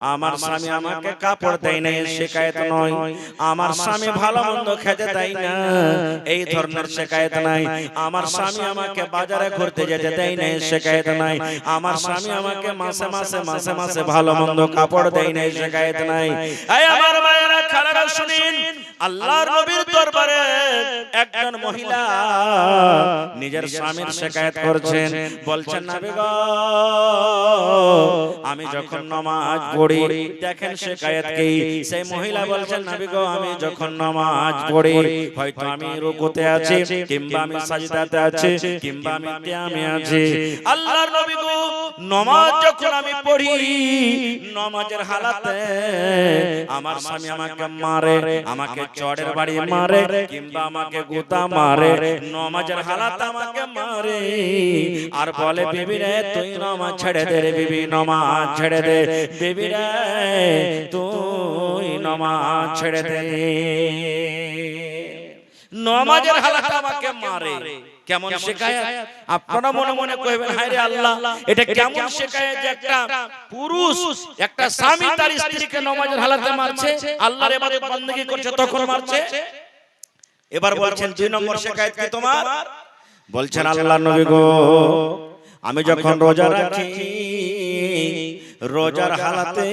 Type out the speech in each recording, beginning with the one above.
আমার স্বামী আমাকে কাপড় দেয় না, শিকায়ত নয়। আমার স্বামী ভালো মন্দ খেতে দেয় না, এই ধরনের শিকায়ত নাই। আমার স্বামী আমাকে বাজারে ঘুরতে যেতে দেয় না, শিকায়ত নাই। আমার স্বামী আমাকে মাসে মাসে ভালো মন্দ কাপড় দেয় না, শিকায়ত নাই। এই আমার মায়েরা খালারা শুনুন, আল্লাহর নবীর দরবারে একজন মহিলা নিজের স্বামীর শিকায়ত করছেন, বলছেন নবী গো, আমি যখন নামাজ পড়ি, দেখেন শিকায়ত কি। সেই মহিলা বলছেন নবী গো, আমি যখন নামাজ পড়ি, হয়তো আমি রুকুতে আছি, কিংবা আমি সাজদাতে আছি, কিংবা আমি কিয়ামে আছি। আল্লাহর নবী গো, নামাজ যখন আমি পড়ি, নামাজের হালাতে আমার স্বামী আমাকে মারে, আমাকে চড়ের বাড়ি মারে, কিংবা আমাকে গুতা মারে, নামাজের হালাতে আমাকে মারে, আর বলে বিবি রে তুই নামাজ ছেড়ে দে রে বিবি, নামাজ ছেড়ে দে বিবি রে তুই নামাজ ছেড়ে দে। নামাজের হালাতে আমাকে মারে, কেমন শিকায়ত? আপনারা মনে মনে কইবেন হায় রে আল্লাহ, এটা কেমন শিকায়ত যে একটা পুরুষ, একটা স্বামী তার স্ত্রীকে নামাজের হালাতে মারছে, আল্লাহর ইবাদত বندگی করছে তখন মারছে। এবার বলছেন 2 নম্বর শিকায়ত কি তোমার? বলছেন আল্লাহর নবী গো, আমি যখন রোজা রাখি, রোজার হালাতে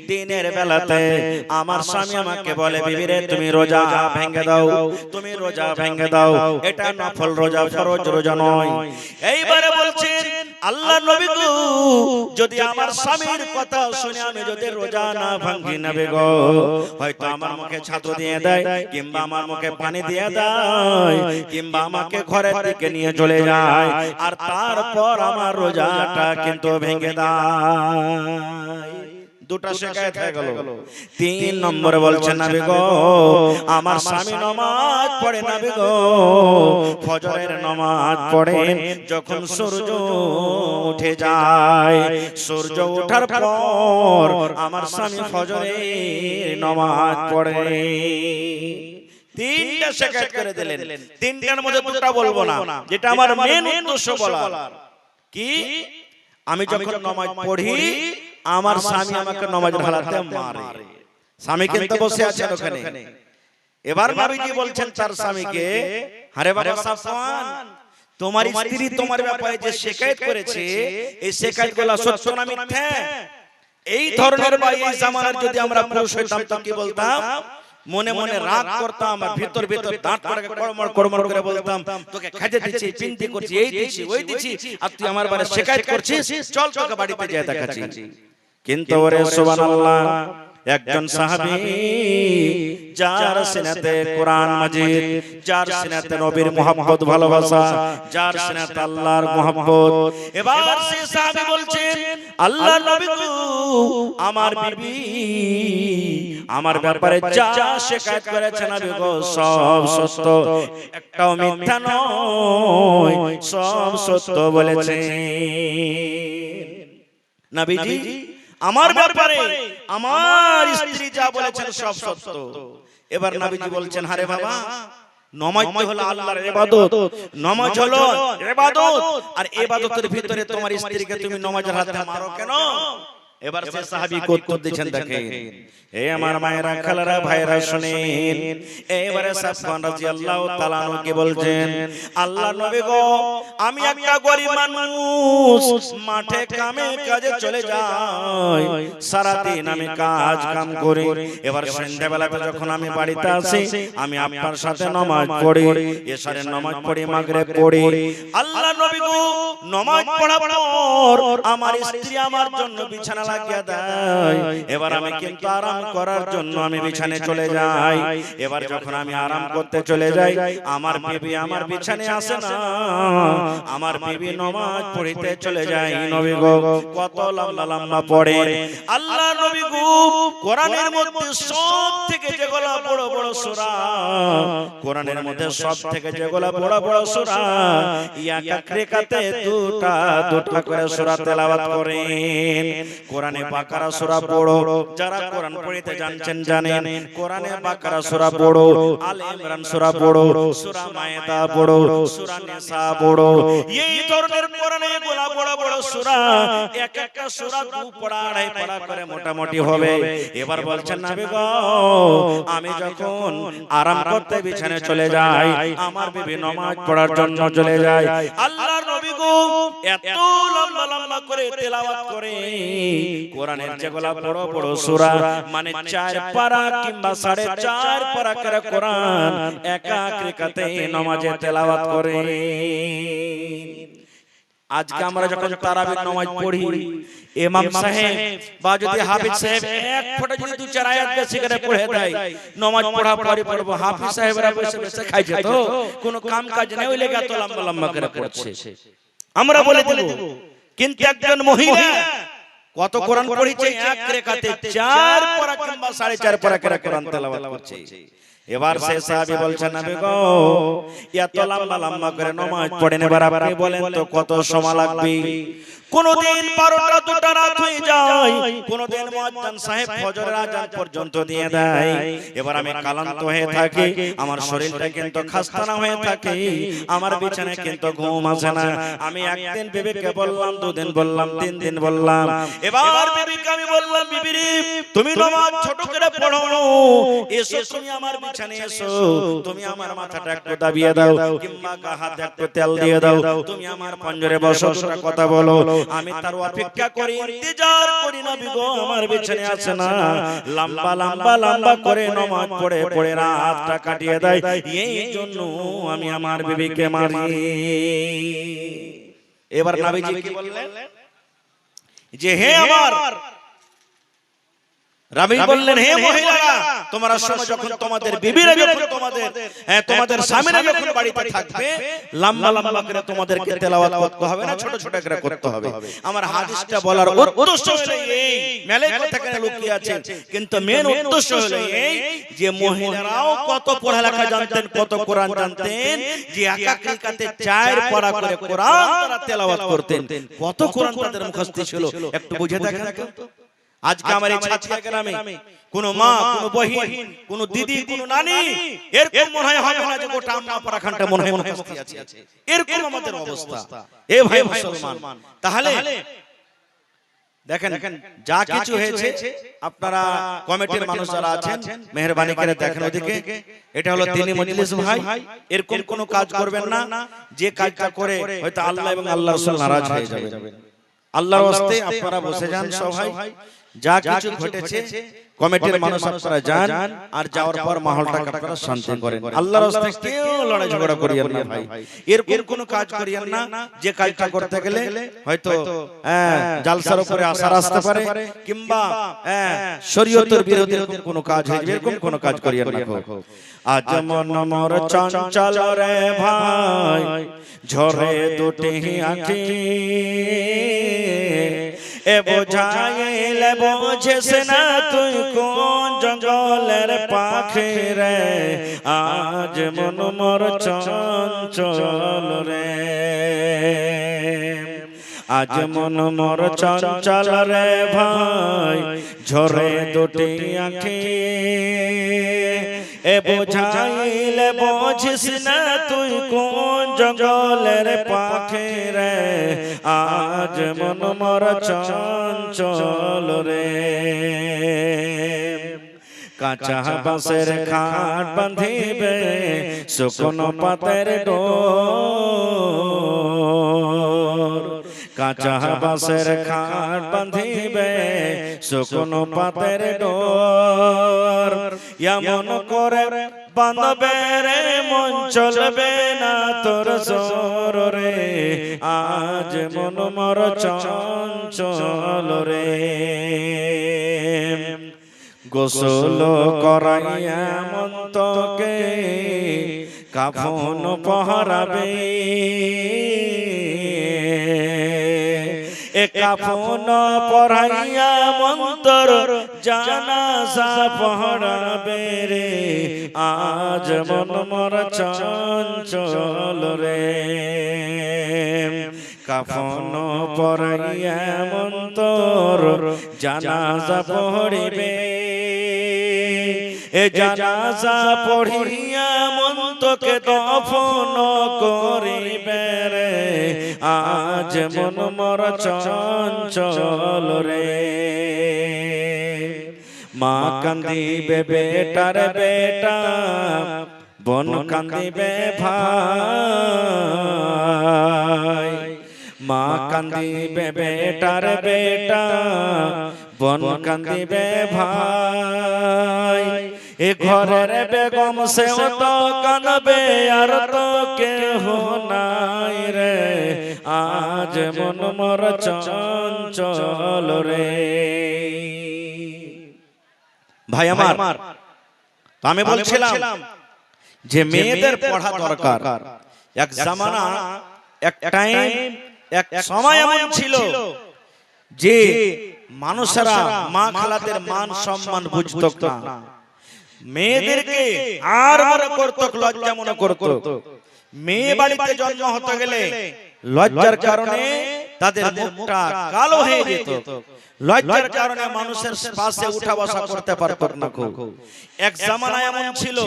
দিনের বেলাতে আমার স্বামী আমাকে বলে বিবি রে তুমি রোজা ভেঙে দাও, তুমি রোজা ভেঙে দাও, এটা নফল রোজা, ফরজ রোজা নয়। এইবারে বলছেন আল্লাহর নবী গো, যদি আমার স্বামীর কথা শুনে আমি যদি রোজা না ভাঙি নবী গো, হয়তো আমার মুখে ছাতু দিয়ে দেয়, কিংবা আমার মুখে পানি দিয়ে দেয়, কিংবা আমাকে ঘরের দিকে নিয়ে চলে যায়, আর তারপর আমার রোজাটা কিন্তু ভেঙে দেয়। দুটা শিকায়ত হয়ে গেল। 3 নম্বরে বলছেন নবী গো, আমার স্বামী নামাজ পড়ে নবী গো, ফজরের নামাজ পড়ে, যখন সূর্য উঠে যায়, সূর্য ওঠার পর আমার স্বামী ফজরের নামাজ পড়ে। 3টা শিকায়ত করে দিলেন। 3টার মধ্যে দুটো বলবো না, যেটা আমার মেন উদ্দেশ্য বলার। কি? আমি যখন নামাজ পড়ি, আমার স্বামী আমাকে নামাজের হালাতে মারে। স্বামী কিন্তু বসে আছেন ওখানে। এবার নবীজি বলছেন তার স্বামীকে, আরে বাবা সাফওয়ান, তোমার স্ত্রী তোমার ব্যাপারে যে শিকায়ত করেছে, এই শিকায়তগুলো সত্য না মিথ্যা? এই ধরনের বা এই জামানার যদি আমরা পুরুষ হইতাম তো কি বলতাম? মনে মনে রাগ করতাম, আর ভিতর ভিতর দাঁত করে কড়মড় করে বলতাম, তোকে খেতে দিচ্ছি, পিনতি করছি, এই দিচ্ছি ওই দিচ্ছি, আর তুই আমার বারে শিকায়ত করছিস, চল তোকে বাড়িতে যেয়ে দেখাচ্ছি। কিন্তু ওরে সুবহানাল্লাহ, একজন সাহাবী যার সিনাতে কোরআন মাজিদ, যার সিনাতে নবীর মুহাব্বত ভালোবাসা, যার সিনাতে আল্লাহর মুহাব্বত। এবার সেই সাহাবী বলছেন আল্লাহর নবী গো, আমার বিবি আমার ব্যাপারে যা শিকায়ত করেছে নবী গো, সব সত্য, একটাও মিথ্যা নয়, সব সত্য বলেছে। নবীজি আমার ব্যাপারে আমার স্ত্রী যা বলেছেন সব সত্য। এবার নবীজি বলছেন, আরে বাবা, নামাজ তো হলো আল্লাহর ইবাদত, নামাজ হলো ইবাদত, আর ইবাদতের ভিতরে তোমার স্ত্রীকে তুমি নামাজের হাতে মারো কেন? এবার সে সাহাবী উত্তর দিচ্ছেন, দেখেন এই আমার মায়েরা খালারা ভাইরা শুনেন। এবারে সাফওয়ান রাদিয়াল্লাহু তাআলা আনহু কি বলছেন, আল্লাহর নবী গো, আমি একটা গরীব মানুষ, মাঠে কামে কাজে চলে যাই, সারা দিন আমি কাজ কাম করি, এবার সন্ধ্যাবেলাতে যখন আমি বাড়িতে আসি, আমি আপনার সাথে নামাজ পড়ি, এশারের নামাজ পড়ি, মাগরিব পড়ি। আল্লাহর নবী গো, নামাজ পড়ার পর আমার স্ত্রী আমার জন্য বিছানা লাগিয়ে দেয়, এবার আমি কিন্তু আরাম করার জন্য আমি বিছানায় চলে যাই। এবার যখন আমি আরাম করতে চলে যাই, আমার বিবি আমার বিছানায় আসে না, আমার বিবি নামাজ পড়তে চলে যায়। নবী গো, কত লম্বা লম্বা পড়ে আল্লাহর নবী গো, কোরআনের মধ্যে সব থেকে যেগুলো বড় বড় সূরা, কোরআনের মধ্যে সব থেকে যেগুলো বড় বড় সূরা, এক এক রাকাতে দুটা দুটা করে সূরা তেলাওয়াত করেন। কোরআনে বাকারা সূরা পড়ো, যারা কোরআন পড়তে জানছেন জানেন, কোরআনে বাকারা সূরা পড়ো, আলে ইমরান সূরা পড়ো, সূরা মায়েদা পড়ো, সূরা নিসা পড়ো, এই ধরনের কোরআনে গোলা বড় বড় সূরা, এক একটা সূরা দু পড়া আড়াই পড়া করে মোটামুটি হবে। এবার বলছেন নবী গো, আমি যখন আরাম করতে বিছানায় চলে যাই, আমার বিবি নামাজ পড়ার জন্য চলে যায়, আল্লাহর নবী গো এত লম্বা লম্বা করে তেলাওয়াত করে কোরআনের যেগুলা বড় বড় সূরা, মানে 4 পারা কিংবা 4.5 পারা করে কোরআন একাক রাকাতে নামাজে তেলাওয়াত করে। আজকে আমরা যখন তারাবির নামাজ পড়ি, ইমাম সাহেব বা যদি হাফিজ সাহেব এক ফোঁটা যদি দু চার আয়াত বেশি করে পড়ে দেয়, নামাজ পড়া পড়ি পড়বো, হাফিজ সাহেবরা বসে বসে খাইছে তো, কোনো কাম কাজ নেই, ওই লেগে এত লম্বা লম্বা করে পড়ছে, আমরা বলে দেব। কিন্তু একজন মহিলা কত কোরআন পড়িছে, এক রাকাতে 4 পারা কিংবা 4.5 পারা করে কোরআন তেলাওয়াত করছে। এবার সে সাহাবী বলছেন নবী গো এত লম্বা লম্বা করে নামাজ পড়েন, এবার আপনি বলেন তো কত সময় লাগবে? কোনদিন 12টা 2টা রাত হয়ে যায়, কোনদিন মুয়াজ্জিন সাহেব ফজরের আযান পর্যন্ত দিয়ে দেয়। এবার আমি ক্লান্ত হয়ে থাকি, আমার শরীরটা কিন্তু খাস্তানা হয়ে থাকে, আমার বিছানায় কিন্তু ঘুম আসে না। আমি একদিন বিবিকে বললাম, দুদিন বললাম, 3 দিন বললাম। এবার বিবিকে আমি বললাম, বিবি রে তুমি নামাজ ছোট করে পড়ো, এসো তুমি আমার বিছানায় এসো, তুমি আমার মাথাটা একটু দাবিয়ে দাও কিংবা গা হাতে একটু তেল দিয়ে দাও, তুমি আমার পঞ্জরে বসো, দুটো কথা বলো। আমি তার অপেক্ষা করি, ইন্তজার করি, নবী গো আমার বিছানায় আসে না, লম্বা লম্বা লম্বা করে নামাজ পড়ে পড়ে রাতটা কাটিয়ে দেয়, এই জন্য আমি আমার বিবিকে মারি। এবার নবীজি কি বললেন যে হে আমার রাবী বললেন, হে মহিলারা তোমরা শোনো, যখন তোমাদের বিবিরা যখন তোমাদের স্বামীরা যখন বাড়িতে থাকবে, লম্বা লম্বা করে তোমাদেরকে তেলাওয়াত করতে হবে না, ছোট ছোট করে করতে হবে। আমার হাদিসটা বলার উদ্দেশ্য হলো এই, মেলে কথা কেন লুকিয়ে আছে, কিন্তু মেন উদ্দেশ্য হলো এই যে মহিলারাও কত পড়ালেখা জানতেন, কত কোরআন জানতেন, যে একাক রাকাতে 4 পারা করে কোরআন তারা তেলাওয়াত করতেন। কত কোরআন তাদের মুখস্থ ছিল একটু বুঝে দেখেন তো। আজকে আমার এই ছাত্রা গ্রামে কোন মা, কোন বহিন, কোন দিদি, কোন নানি এরকম মনে হয় হবে না যে গোটা আম্মা পরাখানটা মনে হয় মুখস্থ আছে, এরকম আমাদের অবস্থা। এ ভাই মুসলমান, তাহলে দেখেন যা কিছু হয়েছে, আপনারা কমিটির মানুষ যারা আছেন মেহেরবানি করে দেখেন ওদিকে, এটা হলো দ্বীনি মজলিস ভাই, এরকম কোন কাজ করবেন না যে কাজটা করে হয়তো আল্লাহ এবং আল্লাহর রাসূল নারাজ হয়ে যাবেন। আল্লাহর ওয়াস্তে আপনারা বসে যান সবাই, যা কিছু ঘটেছে কমিটির মানুষ আপনারা যান, আর যাওয়ার পর মাহলটাকে আপনারা শান্ত করেন। আল্লাহর ওয়াস্তে কেউ লড়াই ঝগড়া করিয়েন না ভাই, এরকম কোন কাজ করিয়েন না যে কাজটা করতে গেলে হয়তো জালসার উপরে আসার আসতে পারে কিংবা শরীয়তের বিরোধী কোন কাজ হয়ে যাবে, এরকম কোন কাজ করিয়েন না। আজ মন মোর চঞ্চল রে ভাই, ঝরে দুটি আঁখি, এ বোঝাইলে বোঝেস না তুই কোন জঙ্গলের পাখি রে, আজ মন মোর চঞ্চল রে, আজ মন মোর চঞ্চল রে ভাই, ঝরে দুটি আঁখি, এ বোঝাইলে বোঝিস না তুই কোন জঙ্গলের পাখি রে, আজ মন মোর চঞ্চল রে। কাঁচা বাঁশের খাট বাঁধিবে, শুকনো পাতের ডোর, কাঁচা বাঁশের খাট বাঁধিবে, শুকনো পাতের ডোর, এমন করে বাঁধবে রে মন চলবে না তোর জোর রে, আজ মন মোর চঞ্চল রে। গোসল করাইয়া মন্তকে কাফন পহরাবে, এ কাফন পরাইয়া মন্তর জানাজা পহরাবে রে, আজ মন মোর চঞ্চল রে। কাফন পরাইয়া মন্তর জানাজা পড়িবে এ জানাজা পড়িয়া মন্তকে দফন করিবে রে আজ মন মর চঞ্চল রে মা কান্দিবে বেটার বেটা বন কান্দিবে ভাই মা কান্দিবে বেটার বেটা বন কান্দিবে ভাই এ ঘরের বেগম সেও তো কাঁদবে আর তো কেহ নাই রে আজ মন মর চঞ্চল রে ভাই আমার তো আমি বলছিলাম যে মেয়েদের পড়া দরকার এক জামানা এক টাইম এক সময় এমন ছিল যে মানুষেরা মা খালাদের মান সম্মান বুঝতো না মেয়েদেরকে আর মনে করতো লজ্জা মনে করতো মেয়ে বাড়িতে জন্ম হতে গেলে লজ্জার কারণে তাদের মুখটা কালো হয়ে যেত লজ্জার কারণে মানুষের পাশে উঠা বসা করতে পারতো না এক জামানা এমন ছিল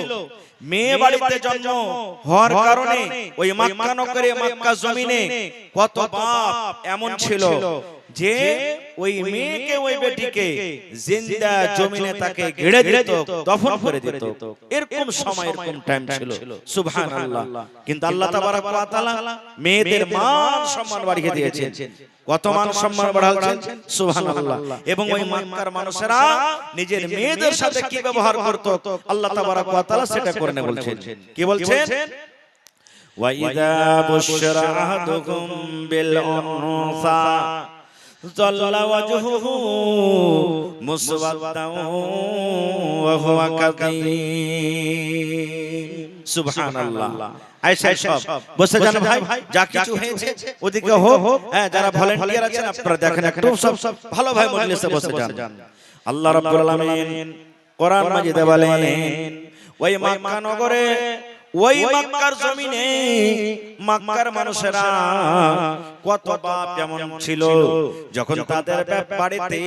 মেয়ে বাড়িতে জন্ম হওয়ার কারণে ওই মক্কা নগরে মক্কা জমিনে কত বাপ এমন ছিল যে ওই মেয়েকে ওই বেটিকে জিন্দা জমিনে তাকে ঘিরে দিত দফন করে দিত এরকম সময় এরকম টাইম ছিল সুবহানাল্লাহ কিন্তু আল্লাহ তাবারক ওয়া তাআলা মেয়েদের মান সম্মান বাড়িয়ে দিয়েছেন কত মান সম্মান বাড়ালেন সুবহানাল্লাহ এবং ওই মক্কার মানুষেরা নিজের মেয়েদের সাথে কি ব্যবহার করত আল্লাহ তাবারক ওয়া তাআলা সেটা করে বলছেন কি বলছেন ওয়া ইযা বুশরা আহাদুকুম বিল উনসা ظل وجهه مسودا وهو كظيم সুবহানাল্লাহ আয়েশা সব বসে যান ভাই যা কিছু হয়েছে ওদিকে হোক হ্যাঁ যারা ভলান্টিয়ার আছেন আপনারা দেখেন একটু সব ভালো ভাই মজলিসে বসে যান আল্লাহ রাব্বুল আলামিন কোরআন মাজিদে বলেন ওই মক্কা নগরে ওই মক্কার জমিনে মক্কার মানুষেরা কত বাপ যেমন ছিল যখন তাদের বাড়িতে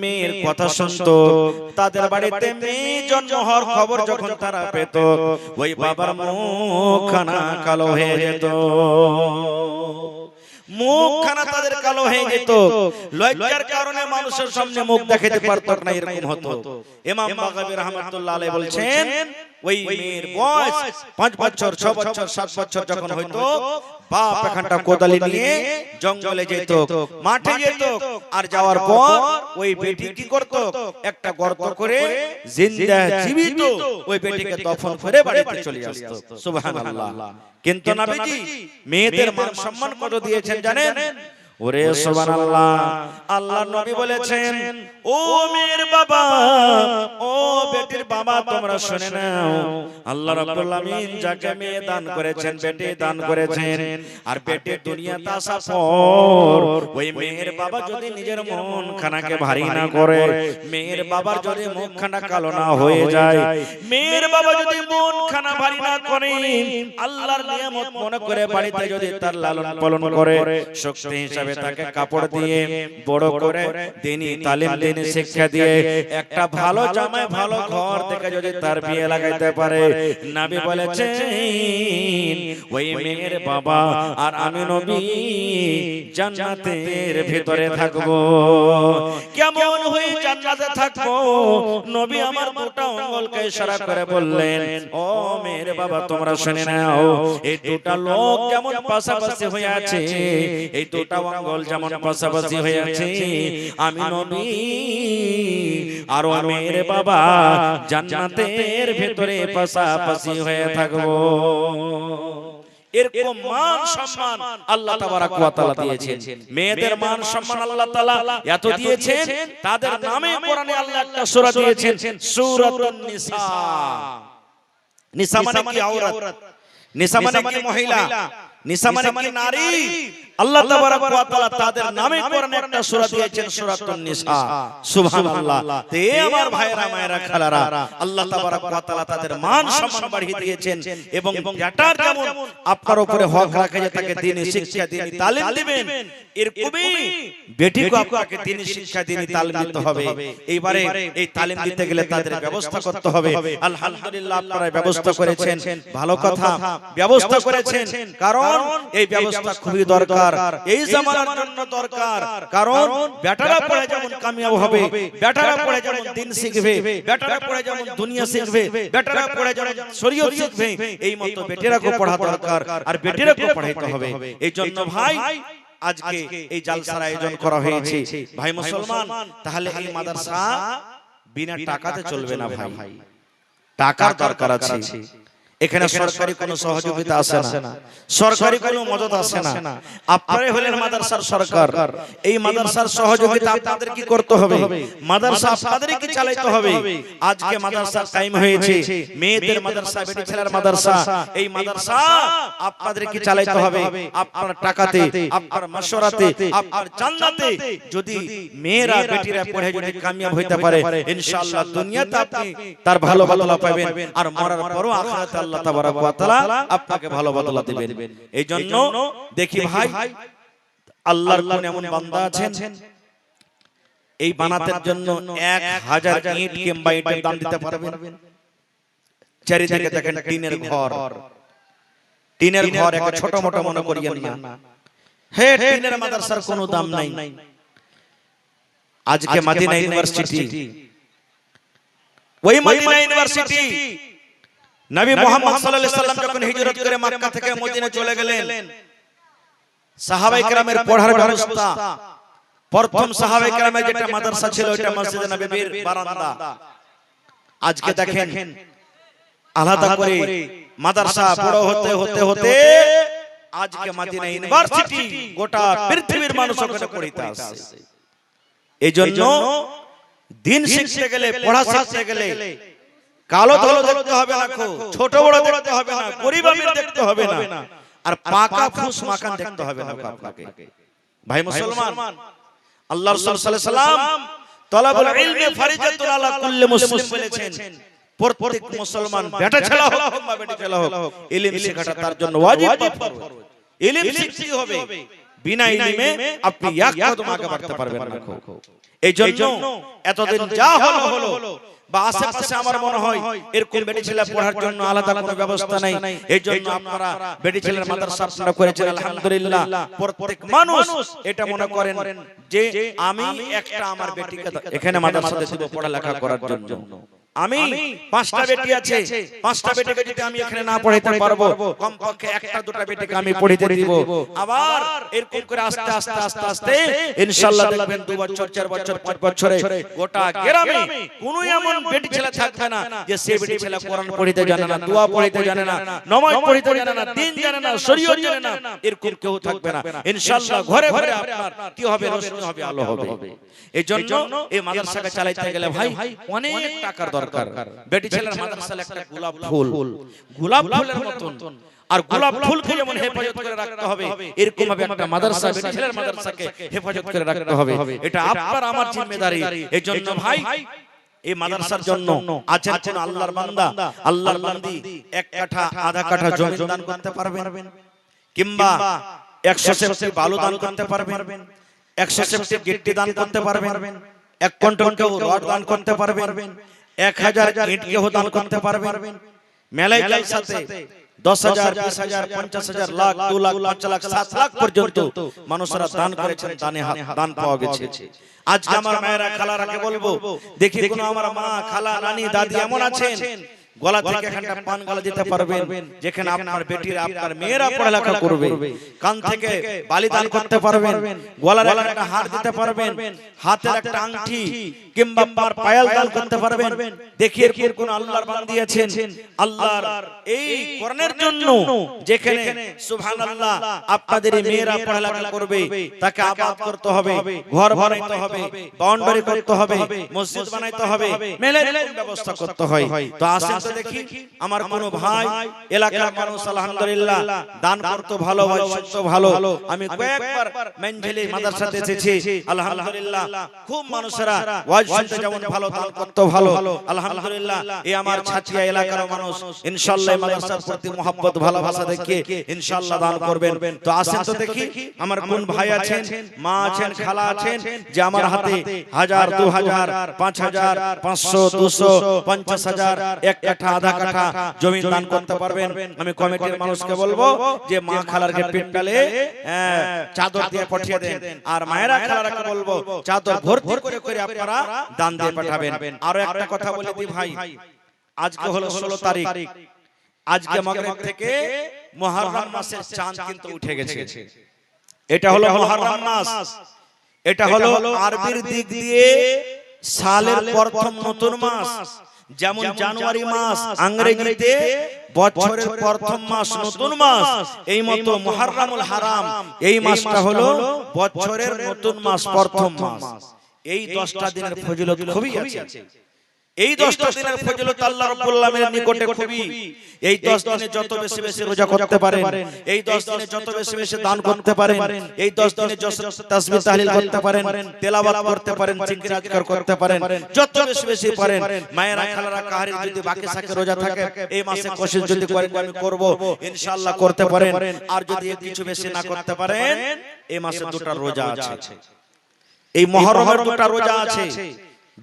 মেয়ের কথা শুনতো তাদের বাড়িতে মেয়ে জন্ম হওয়ার খবর যখন তারা পেত ওই বাবার মুখখানা কালো হয়ে যেত মুখখানা তাদের কালো হয়ে যেত লজ্জার কারণে মানুষের সামনে মুখ দেখাতে পারতো না এরকম হতো ইমাম বাগাবী রাহমাতুল্লাহ আলাইহি বলছেন ওই মেয়ের বয়স 5 বছর 6 বছর 7 বছর যখন হইতো বাপ এখানটা কোদালি নিয়ে জঙ্গলে যেত মাঠে যেত আর যাওয়ার পর ওই বেটি কি করত একটা গর্ত করে জিন্দা জীবিত ওই বেটিকে দফন করে বাড়িতে চলে আসতো সুবহানাল্লাহ কিন্তু নবীজি মেয়েদের মান সম্মান কত দিয়েছেন জানেন ওরে সুবহানাল্লাহ আল্লাহর নবী বলেছেন ও মেয়ের বাবা ও বেটির বাবা তোমরা শুনে নাও আল্লাহ রাব্বুল আলামিন যাকে মেয়ে দান করেছেন বেটি দান করেছেন আর বেটি দুনিয়াতে আসার পর ওই মেয়ের বাবা যদি নিজের মন খানাকে ভারী না করে মেয়ের বাবার যদি মুখখানা কালো না হয়ে যায় মেয়ের বাবা যদি মন খানা ভারী না করে আল্লাহর নিয়ামত মনে করে বাড়িতে যদি তার লালন পালন করে শক্তি হিসাবে তাকে কাপড় দিয়ে বড় করে দিনী তালিম দিনী শিক্ষা দিয়ে একটা ভালো জামাই ভালো ঘর থেকে যদি তার বিয়ে লাগাইতে পারে নবী বলেছেন ওই মেয়ের বাবা আর আমি নবী জান্নাতের ভিতরে থাকব কেমন হয়ে জান্নাতে থাকব নবী আমার দুটো আঙ্গুলকে ইশারা করে বললেন ও মেয়ের বাবা তোমরা শুনে নাও এই দুটো লোক যেমন পাশাপাশি হয়ে আছে এই দুটো আঙ্গুল যেমন পাশাপাশি হয়ে আছে আমি নবী আর ও মেয়ের বাবা জান্নাতের ভিতরে পাশাপাশি হয়ে থাকব এরকম মান সম্মান আল্লাহ তাবারক ওয়া তাআলা দিয়েছেন মেয়েদের মান সম্মান আল্লাহ তাআলা এত দিয়েছেন তাদের নামে কোরআনে আল্লাহ একটা সূরা দিয়েছেন সূরাতুন নিসা নিসা মানে কি আওরাত নিসা মানে কি মহিলা নিসা মানে কি নারী। আল্লাহ তাবারাক ওয়া তাআলা তাদের নামে কোরআনে একটা সূরা দিয়েছেন, সূরাতুন নিসা। সুবহানাল্লাহ। তে আমার ভাইরা মায়েরা খালারা, আল্লাহ তাবারাক ওয়া তাআলা তাদের মান সম্মান বাড়িয়ে দিয়েছেন এবং বেটার যেমন আপনার উপরে হক রাখে যে তাকে দ্বীনি শিক্ষা দ্বীনি তালিম দিবেন, এরকমই বেটিকে আপনাকে দ্বীনি শিক্ষা দ্বীনি তালিম দিতে হবে। এইবারে এই তালিম দিতে গেলে তাদের ব্যবস্থা করতে হবে। আলহামদুলিল্লাহ আপনারা ব্যবস্থা করেছেন, ভালো কথা, ব্যবস্থা করেছেন, কারণ এই ব্যবস্থা খুবই দরকার, এই জামানার জন্য দরকার। কারণ বেটারা পড়ে যেমন কামিয়াব হবে, বেটারা পড়ে যেমন দ্বীন শিখবে, বেটারা পড়ে যেমন দুনিয়া শিখবে, বেটারা পড়ে যেমন শরীয়ত শিখবে, এই মতো বেটিরাকে পড়া দরকার আর বেটিরাকে পড়াইতে হবে। এই জন্য ভাই আজকে এই জালসার আয়োজন করা হয়েছে। ভাই মুসলমান, তাহলে এই মাদ্রাসা বিনা টাকাতে চলবে না ভাই, টাকার দরকার আছে। এখানে সরকারি কোনো সহযোগিতা আসে না, সরকারি কোনো মদত আসে না। আপনারাই হলেন মাদ্রাসার সরকার। এই মাদ্রাসার সহযোগিতা আপনাদের কি করতে হবে? মাদ্রাসা আপনাদেরই কি চালাতে হবে? আজকে মাদ্রাসার টাইম হয়েছে, মেয়েদের মাদ্রাসা, বেটি ছেলের মাদ্রাসা, এই মাদ্রাসা আপনাদের কি চালাতে হবে? আপনার টাকাতে, আপনার মাশওয়ারাতে, আপনার জান্নাতে যদি মেয়েরা বেটিরা পড়ে যদি কামিয়াব হইতে পারে, ইনশাআল্লাহ দুনিয়াতে আপনি তার ভালো বদলা পাবেন আর মরার পরও আখিরাতে আল্লাহ তাবারাক ওয়া তাআলা আপনাকে ভালো বদলা দিবেন। এই জন্য দেখি ভাই, আল্লাহর কোন এমন বান্দা আছেন এই বানাতের জন্য 1000 ইট কিংবা ইটের দাম দিতে পারবেন? চারিদিকে দেখেন টিনের ঘর, টিনের ঘর, এক ছোট মোটো মনে করিয়েন না। হে, টিনের মাদ্রাসার কোনো দাম নাই। আজকে মদিনা ইউনিভার্সিটি, ওই মদিনা ইউনিভার্সিটি নবী মুহাম্মদ সাল্লাল্লাহু আলাইহি সাল্লাম যখন হিজরত করে মক্কা থেকে মদিনা চলে গেলেন, সাহাবায়ে কেরামের পড়ার ব্যবস্থা, প্রথম সাহাবায়ে কেরামের যেটা মাদ্রাসা ছিল ওটা মসজিদে নববীর বারান্দা। আজকে দেখেন আলাদা করে মাদ্রাসা বড় হতে হতে হতে আজকে মদিনা ইউনিভার্সিটি গোটা পৃথিবীর মানুষ ওখানে পড়িতে আসে। এইজন্য দ্বীন শিখতে গেলে, পড়া শিখতে গেলে কালো ধলো দেখতে হবে না, ছোট বড় দেখতে হবে না, গরীব আমির দেখতে হবে না, আর পাকা ফুস মাকান দেখতে হবে না আপনাকে। ভাই মুসলমান, আল্লাহর রাসূল সাল্লাল্লাহু আলাইহি সাল্লাম তলাবুল ইলমি ফারিজাতুন আলা কুল্লি মুসলিম বলেছেন, প্রত্যেক মুসলমান বেটা ছেলে হোক বা বেটি ছেলে হোক, ইলম শেখাটা তার জন্য ওয়াজিব বা ফরজ। ইলম শিখতে হবে, বিনা ইলমে আপনি এক কদম আগে বাড়তে পারবেন না। এই জন্য এতদিন যা হলো বা আশেপাশে আমার মনে হয় এরকম বেটি ছেলে পড়ার জন্য আলাদা কোনো ব্যবস্থা নাই। এই জন্য আপনারা বেটি ছেলের মাদ্রাসা আপনারা করেছেন, আলহামদুলিল্লাহ। প্রত্যেক মানুষ এটা মনে করেন যে আমি একটা আমার বেটিকে এখানে মাদ্রাসাতে দেব পড়ালেখা করার জন্য। আমি 5টা বেটি আছে, 5টা বেটিকে যদি আমি এখানে না পড়াইতে পারবো, কমপক্ষে একটা দুটো বেটিকে আমি পড়াইতে দিব। আবার এরকম করে আস্তে আস্তে আস্তে আস্তে ইনশাআল্লাহ দেখবেন 2 বছর 4 বছর 5 বছরে গোটা গ্রামে কোনো এমন বেটি ছেলে থাকবে না যে সে বেটি ছেলে কোরআন পড়িতে জানে না, দোয়া পড়িতে জানে না, নামাজ পড়িতে জানে না, দ্বীন জানে না, শরীয়ত জানে না, এরকম কেউ থাকবে না। ইনশাআল্লাহ ঘরে ঘরে আপনার কি হবে? রোশনি হবে, আলো হবে। এই জন্য এই মাদ্রাসাকে চালাইতে গেলে ভাই অনেক টাকার দরকার। বেটি ছেলের মাদ্রাসায় একটা গোলাপ ফুল, গোলাপ ফুলের মতন, আর গোলাপ ফুলকে যেমন হেফাজত করে রাখতে হবে, এরকম ভাবে একটা মাদ্রাসা বেটি ছেলের মাদ্রাসাকে হেফাজত করে রাখতে হবে। এটা আপনার আমার জিম্মেদারি। এই জন্য ভাই এই মাদ্রাসার জন্য আছেন কোন আল্লাহর বান্দা, আল্লাহর বান্দি 1 কাঠা আধা কাঠা জমি দান করতে পারবেন, কিংবা 100 সেফটি বালু দান করতে পারবেন, 100 সেফটি গিট্টি দান করতে পারবেন, 1 কুইন্টাল কেউ রড দান করতে পারবেন, 1000 ইট কেউ দান করতে পারবেন। মেলায় জালসাতে 10,000 20,000 50,000 লাখ 2 লাখ 5 লাখ 7 লাখ পর্যন্ত মানুষরা দান করেছেন, দান পাওয়া গেছে। আজকে আমার মায়েরা খালারাকে বলবো, দেখি কোন আমার মা খালা নানি দাদি এমন আছেন গলা থেকে একটা পান গলা দিতে পারবেন যেখানে আপনার বেটিরা আপনার মেয়েরা পড়ালেখা করবে, কান থেকে বালি দান করতে পারবেন, গলার একটা হার দিতে পারবেন, হাতের একটা আংটি কিংবা পায়াল দান করতে পারবেন। দেখিয়ে কোন আল্লাহর বান্দি আছেন আল্লাহর এই কোরআনের জন্য যেখানে সুবহানাল্লাহ আপনাদের মেয়েরা পড়ালেখা করবে, তাকে আবাদ করতে হবে, ঘর বানাইতে হবে, বাউন্ডারি করতে হবে, মসজিদ বানাইতে হবে, মেলার ব্যবস্থা করতে হয়। তো আসেন তো দেখি আমার কোন ভাই এলাকার মানুষ আলহামদুলিল্লাহ দান করতে ভালো, বয়স ভালো। আমি কয়েকবার মেনঝেলি মাদ্রাসাতে এসেছি, আলহামদুলিল্লাহ খুব মানুষেরা ওয়াজ শুনতে যেমন ভালো, দান করতে ভালো, আলহামদুলিল্লাহ। এই আমার ছাতিয়া এলাকার মানুষ ইনশাআল্লাহ মাদ্রাসার প্রতি মহব্বত ভালোবাসা দেখে ইনশাআল্লাহ দান করবেন। তো আসেন তো দেখি আমার কোন ভাই আছেন, মা আছেন, খালা আছেন যে আমার হাতে 1000, 2000, 5000, 500, 200, 50,000, 1 কাঠা, আধা কাঠা জমি দান করতে পারবেন। আমি কমিটির মানুষকে বলবো যে মা খালারকে পিঠটালে চাদর দিয়ে পাঠিয়ে দেন, আর মায়েরা খালারকে বলবো চাদর ভর্তি করে করে আপনারা দান দিয়ে পাঠাবেন। আরো একটা কথা বলে দিই ভাই, আজকে হলো 16 তারিখ, আজকে মাগরিব থেকে মুহররম মাসের চাঁদ কিন্তু উঠে গেছে। এটা হলো মুহররম মাস, এটা হলো আরবির দিক দিয়ে সালের প্রথম নতুন মাস। যেমন জানুয়ারি মাস ইংরেজিতে বছরের প্রথম মাস, নতুন মাস, এই মতো মুহররমুল হারাম এই মাসটা হলো বছরের নতুন মাস, প্রথম মাস। এই 10টা দিনের ফজিলত খুবই আছে। এই 10টা দিনের ফজিলত আল্লাহ রাব্বুল আলামিনের নিকটে খুবই। এই 10 দিনে যত বেশি বেশি রোজা করতে পারেন, এই 10 দিনে যত বেশি বেশি দান করতে পারেন, এই 10 দিনে যত তাসবিহ তাহলিল করতে পারেন, তেলাওয়াত করতে পারেন, জিকির আজকার করতে পারেন, যত বেশি বেশি পারেন। মায়েরা খালারা কাহারি যদি বাকি থাকে রোজা থাকে, এই মাসে কোশিশ যদি করেন আমি করব, ইনশাআল্লাহ করতে পারেন। আর যদি কিছু বেশি না করতে পারেন, এই মাসে দুটো রোজা আছে, এই মুহররমের দুটো রোজা আছে।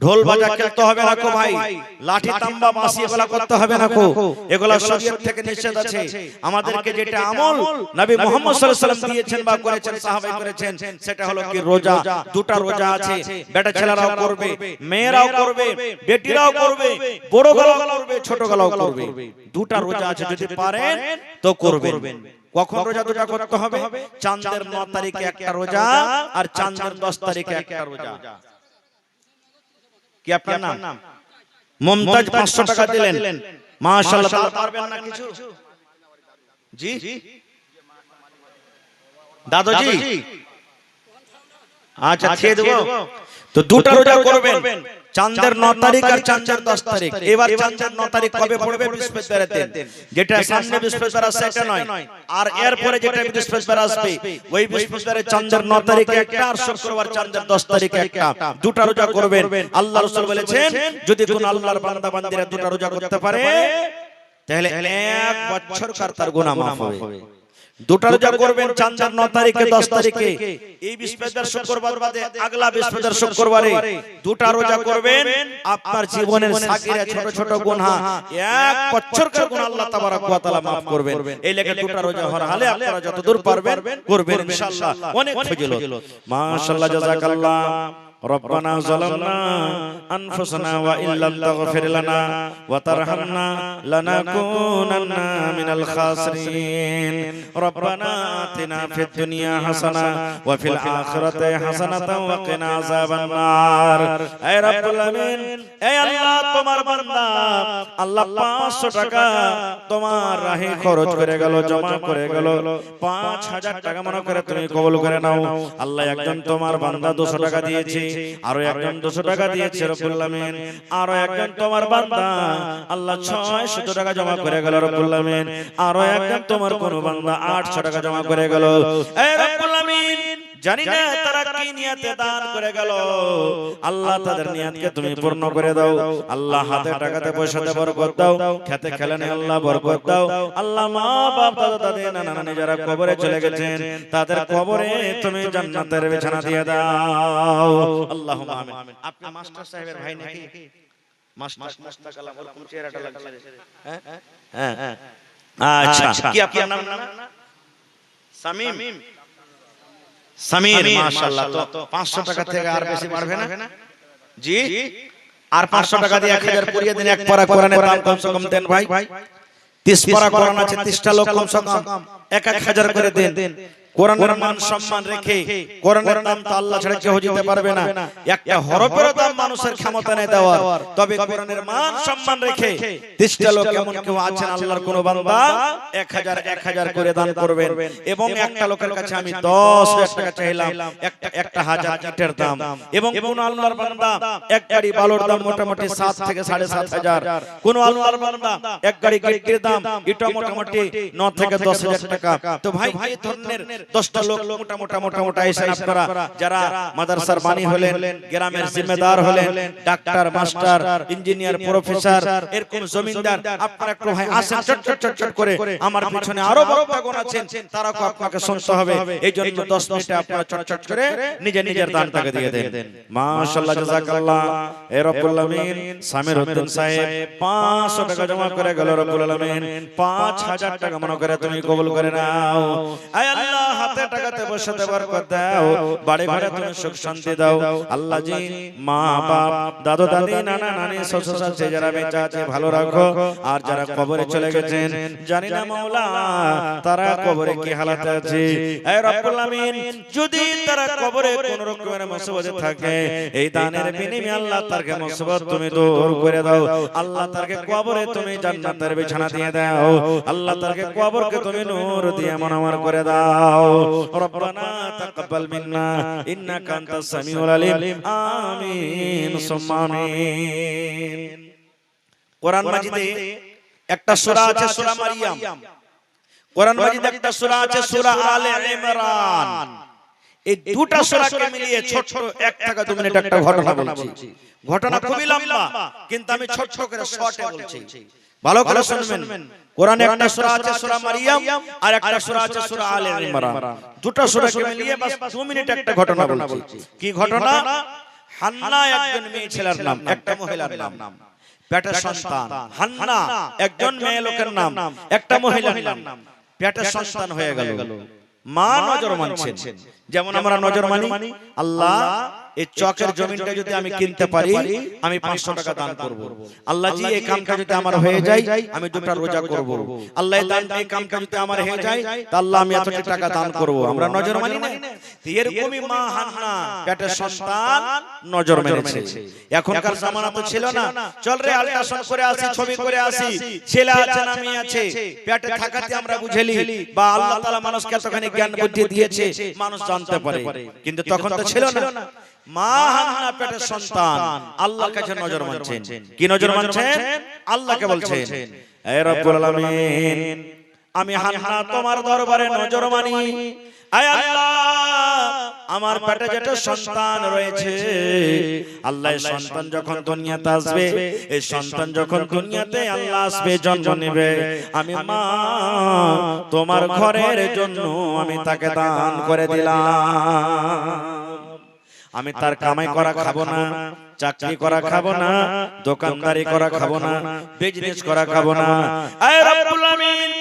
ঢোল বাজা খেলতে হবে না কো ভাই, লাঠি তাম্বা বাঁশি এগুলা করতে হবে না কো, এগুলা শরীয়ত থেকে নিষেধ আছে। আমাদেরকে যেটা আমল নবী মুহাম্মদ সাল্লাল্লাহু আলাইহি ওয়াসাল্লাম দিয়েছেন বা করেছেন, সাহাবাই করেছেন, সেটা হলো কি রোজা। দুটো রোজা আছে, বেটা ছেলেরাও করবে, মেয়েরাও করবে, বেটিরাও করবে, বড় গলাও করবে, ছোট গলাও করবে। দুটো রোজা আছে, যদি পারেন তো করবেন। কখন রোজা দুটো করতে হবে? চাঁদের 9 তারিখে একটা রোজা, আর চাঁদের 10 তারিখে একটা রোজা। কি আপনার নাম? মুমতাজ 500 টাকা দিলেন, মাশাআল্লাহ। পারবেন না কিছু? জি দাদুজি, আচ্ছা খেয়ে দেবো। তো দুটো রোজা করবেন, চাঁদের 9 তারিখ আর চাঁদের 10 তারিখ। এবার চাঁদের 9 তারিখ কবে পড়বে? বৃহস্পতিবারের দিন। যেটা সামনে বৃহস্পতিবার আছে সেটা নয়, আর এর পরে যেটা বৃহস্পতিবার আসবে ওই বৃহস্পতিবারে চাঁদের 9 তারিখে একটা, আর শুক্রবার চাঁদের 10 তারিখে একটা। দুটো রোজা করবেন। আল্লাহ রাসূল বলেছেন যদি কোন আল্লাহর বান্দা বান্দীরা দুটো রোজা করতে পারে তাহলে 1 বছরকার তার গুনাহ মাফ হবে। দুটো রোজা করবেন চাঁদের 9 তারিখে 10 তারিখে। এই বৃহস্পতিবার শুক্রবার বাদে আগলা বৃহস্পতিবার শুক্রবারে দুটো রোজা করবেন, আপনার জীবনের সাগিরা ছোট ছোট গুনাহ 1 বছরকার গুনাহ আল্লাহ তাবারক ওয়া তাআলা maaf করবেন। এই লেগে দুটো রোজা হওয়ার হালে আপনারা যতদূর পারবেন করবেন ইনশাআল্লাহ। অনেক ফজিলত। মাশাআল্লাহ, জাযাকাল্লাহ। ربنا ظلمنا أنفسنا وإن لم تغفر لنا وترحمنا لنكونن من الخاسرين ربنا آتنا في الدنيا حسنة وفي الآخرة حسنة وقنا عذاب النار اے رب العالمین اے اللہ তোমার বান্দা আল্লাহ 500 টাকা তোমার রাহে খরচ করে গেল, জমা করে গেল। 5000 টাকা মনে করে তুমি কবুল করে নাও। আল্লাহ একজন তোমার বান্দা 200 টাকা দিয়েছে, আরো একজন 200 টাকা দিয়েছে রব্বুল আলামিন। আরো একজন তোমার বান্দা আল্লাহ 600 টাকা জমা করে গেল রব্বুল আলামিন। আরো একজন তোমার কোন বান্দা 800 টাকা জমা করে গেল। এ রব্বুল আলামিন জানি না তারা কি নিয়তে দান করে গেল, আল্লাহ তাদের নিয়তকে তুমি পূর্ণ করে দাও। আল্লাহ হাতে টাকাতে পয়সাতে বরকত দাও, খেতে খেলেনে আল্লাহ বরকত দাও। আল্লাহ মা বাপ দাদা দাদি নানা নানি যারা কবরে চলে গেছেন তাদের কবরে তুমি জান্নাতের বিছানা দিয়ে দাও। আল্লাহুম্মা আমিন। আপনি মাস্টার সাহেবের ভাই নাকি? মাস্টার মুস্তাক আল্লাহ বলকুম চেহারাটা লাগছে। হ্যাঁ হ্যাঁ আচ্ছা, কি আপনার নাম? শামীম। সামির, মাশাআল্লাহ। তো 500 টাকা থেকে আর বেশি বাড়বে না জি? আর 500 টাকা দিয়ে 1000 পুরিয়ে দিন। এক পারা কোরআনের দাম কমসে কম দেন ভাই। 30 পারা কোরআন আছে, 30টা লোক কমসে কম 1000 করে দেন। কোরআনের মান সম্মান রেখে, কোরআনের দাম তো আল্লাহ ছাড়া কেউ দিতে পারবে না, একটা হরফের দাম মানুষের ক্ষমতা নেই দেওয়ার, তবে কোরআনের মান সম্মান রেখে 30টা লোক এমন কেউ আছেন আল্লাহর কোন বান্দা 1000 করে দান করবেন, এবং একটা লোকের কাছে আমি 10,000 টাকা চাইলাম, একটা হাজার ইটের দাম, এবং কোন আল্লাহর বান্দা এক গাড়ি বালুর দাম মোটামুটি 7 থেকে 7,500, কোন আল্লাহর বান্দা এক গাড়ি গিটের দাম এটা মোটামুটি 9 থেকে 10,000 টাকা। তো ভাই এই ধরনের 10টা লোক মোটামুটি আইসেন আপনারা, যারা মাদ্রাসার বাণী হলেন, গ্রামের জিম্মেদার হলেন, ডাক্তার, মাস্টার, ইঞ্জিনিয়ার, প্রফেসর, এরকম জমিদার, আপনারা একটু ভাই আসেন চট করে, আমার পিছনে আরো বক্তাগণ আছেন, তারাও আপনাকে শুনতে হবে, এই জন্য 10 মিনিটে আপনারা চট করে নিজের দানটাকে দিয়ে দেন। মাশাআল্লাহ, জাযাকাল্লাহ। এ রব্বুল আলামিন সামির উদ্দিন সাহেব 500 টাকা জমা করে গেল, রব্বুল আলামিন 5000 টাকা মনে করে তুমি কবুল করে নাও। আয় আল্লাহ, হাতে টাকাতে বসাতে বরকত দাও, বাড়ি ঘরে তুমি সুখ শান্তি দাও। আল্লাহ জি মা বাপ, দাদু দাদি, নানা নানি, শ্বশুর শাশুড়ি যারা বেঁচে আছে ভালো রাখো, আর যারা কবরে চলে গেছেন জানি না মাওলা তারা কবরে কি হালাতে আছে। এ রব্বুল আলামিন, যদি তারা কবরে কোন রকমের মুসিবতে থাকে, এই দানের বিনিময়ে আল্লাহ তারকে মুসিবত তুমি দূর করে দাও। আল্লাহ তারকে কবরে তুমি জান্নাতের বিছানা দিয়ে দাও। আল্লাহ তারকে কবরকে তুমি নূর দিয়ে মনোমর করে দাও। রব্বানা তাকাব্বাল মিন্না ইন্নাকা আনতাস সামিউল আলিম। আমিন সুম্মা আমিন। কোরআন মাজিদে একটা সূরা আছে, সূরা মারিয়াম। কোরআন মাজিদে একটা সূরা আছে, সূরা আলে ইমরান। এই দুটো সূরাকে মিলিয়ে ছোট 1 থেকে 2 মিনিট একটা ঘটনা বলছি। ঘটনা খুবই লম্বা, কিন্তু আমি ছোট করে শর্টে বলছি, ভালো করে শুনবেন। কোরআনে একটা সূরা আছে সূরা মারিয়াম, আর একটা সূরা আছে সূরা আলে ইমরান। দুটো সূরাকে মিলিয়ে বাস 2 মিনিট একটা ঘটনা বলছি। কি ঘটনা? হান্না একজন মেয়ে ছেলের নাম, একটা মহিলার নাম, পেটের সন্তান। হান্না একজন মেয়ে লোকের নাম, একটা মহিলার নাম, পেটের সন্তান হয়ে গেল। মা নজর মানছেন, যেমন আমরা নজর মানি। আল্লাহ এই চকের জমিনটা যদি আমি কিনতে পারি, আমি 500 টাকা দান করব। আল্লাহ জি এই কামটা যদি আমার হয়ে যায়, আমি 2টা রোজা করব। আল্লাহ এই কামটা যদি আমার হয়ে যায়, তা আল্লাহ আমি এতটা টাকা দান করব। আমরা নজর মানি না? এরকমই মা হান্না পেটের সন্তান নজর মেরেছে। এখনকার জামানা তো ছিল না, চল রে আল্ট্রাসাউন্ড করে আসি, ছবি করে আসি, ছেলে আছে না মেয়ে আছে, পেটে থাকাতে আমরা বুঝেলি, বা আল্লাহ তাআলা মানুষকে এতখানি জ্ঞান বুদ্ধি দিয়েছে মানুষ জানতে পারে, কিন্তু তখন তো ছিল না। মা হান্না পেটের সন্তান আল্লাহর কাছে নজর মানছেন। কি নজর মানছেন? আল্লাহকে বলছেন, হে রব্বুল আলামিন, আমি হান্না তোমার দরবারে নজর মানি। আয় আল্লাহ, আমার পেটে যেটা সন্তান রয়েছে, আল্লাহ এই সন্তান যখন দুনিয়াতে আসবে, এই সন্তান যখন দুনিয়াতে আল্লাহ আসবে, জন্ম নেবে, আমি মা তোমার ঘরের জন্য আমি তাকে দান করে দিলাম। আমি তার কামাই করা খাবো না, চাকরি করা খাবো না, দোকানদারি করা খাবো না, বিজনেস করা খাবো না। আয় রব্বুল আলামিন,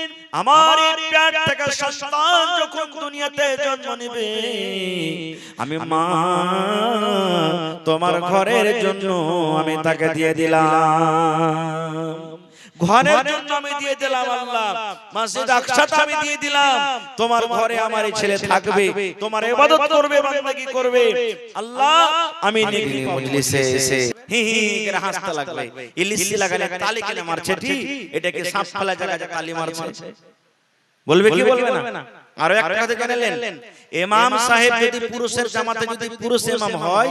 আমার এই পেট থেকে সন্তান যখন দুনিয়াতে জন্ম নেবে, আমি মা তোমার ঘরের জন্য আমি তাকে দিয়ে দিলাম। ঘরের জন্য আমি দিয়ে দিলাম আল্লাহ, মসজিদ আকসাতে আমি দিয়ে দিলাম, তোমার ঘরে আমার এই ছেলে থাকবে, তোমার ইবাদত করবে, বান্দাগি করবে। আল্লাহ আমি নেকি মজলিসে এসে হি হি করে হাসতে লাগবে, ইলিশি লাগালে তালি কেন মারছে, ঠিক এটাকে সাপ ফেলা জায়গায় তালি মারছে, বলবে কি বলবে না? আর একটা কথা জানেন, ইমাম সাহেব যদি পুরুষের জামাতে যদি পুরুষ ইমাম হয়,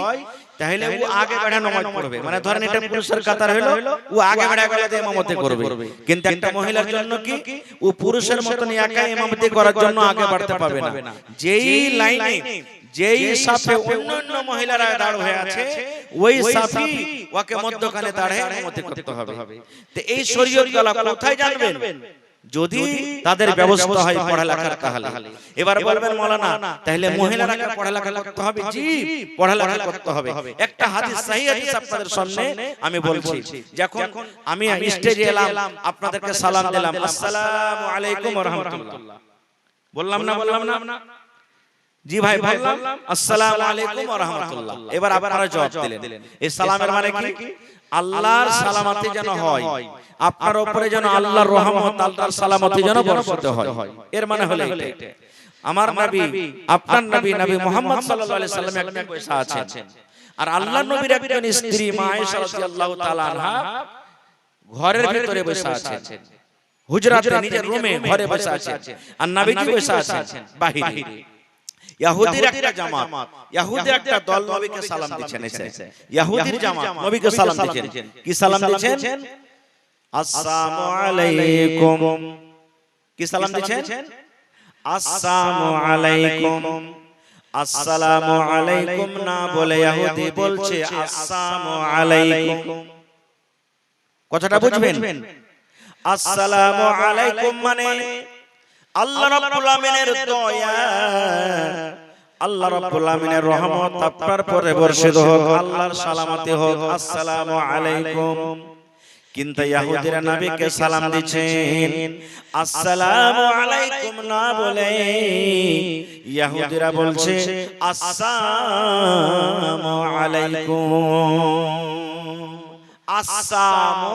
তাহলে ও আগে বেড়া নামাজ পড়বে, মানে ধরেন এটা পুরুষের কাতার হলো, ও আগে বেড়া গলাতে ইমামতি করবে। কিন্তু একটা মহিলার জন্য কি, ও পুরুষের মতন একা ইমামতি করার জন্য আগে বাড়তে পারবে না। যেই লাইনে যেই সাফে অন্যান্য মহিলারা দাঁড় হয়ে আছে, ওই সাফি ওকে মধ্যখানে দাঁড়িয়ে ইমামতি করতে হবে। তো এই শরীয়ত গলা কোথায় জানবেন? যদি তাদের ব্যবস্থা হয় পড়ালেখার, তাহলে এবার বলবেন মাওলানা তাহলে মহিলারা পড়ালেখা করতে হবে? জি, পড়ালেখা করতে হবে। একটা হাদিস, সহিহ হাদিস আপনাদের সামনে আমি বলছি। যখন আমি স্টেজে এলাম, আপনাদেরকে সালাম দিলাম, আসসালামু আলাইকুম ওয়া রাহমাতুল্লাহ বললাম না? জি ভাই বললাম, আসসালামু আলাইকুম ওয়া রাহমাতুল্লাহ। এবার আপনারা জবাব দিলেন, এই সালামের মানে কি? আল্লাহর সালামতি যেন হয়, আপনার উপরে যেন আল্লাহর রহমত, আল্লাহর সালামতি যেন বর্ষিত হয়, এর মানে হলো এটা। আমার নবী আপনার নবী নবী মুহাম্মদ সাল্লাল্লাহু আলাইহি সাল্লাম একদিন বসে আছেন আর আল্লাহর নবীর একজন স্ত্রী মা আয়েশা রাদিয়াল্লাহু তাআলা আনহা ঘরের ভিতরে বসে আছেন, হুজরাতে নিজের রুমে ঘরে বসে আছেন আর নবীজি বসে আছেন বাহিরে। ইহুদির একটা জামাত, ইহুদি একটা দল নবীকে সালাম দিচ্ছেন। ইহুদির জামাত নবীকে সালাম দিচ্ছেন। কি সালাম দিচ্ছেন? আসসালামু আলাইকুম। কি সালাম দিচ্ছেন? আসসালামু আলাইকুম। আসসালামু আলাইকুম না বলে ইহুদি বলছে আসসালামু আলাইকুম। কথাটা বুঝবেন? আসসালামু আলাইকুম মানে আল্লাহ রাব্বুল আমিনের দয়া, আল্লাহ রাব্বুল আমিনের রহমত আপনার পরে বর্ষিত হোক, আল্লাহর সালামতি হোক, আসসালামু আলাইকুম। কিন্তু ইহুদিরা নবীকে সালাম দিচ্ছেন আসসালামু আলাইকুম না বলে ইহুদিরা বলছে আসসালামু আলাইকুম, আসসালামু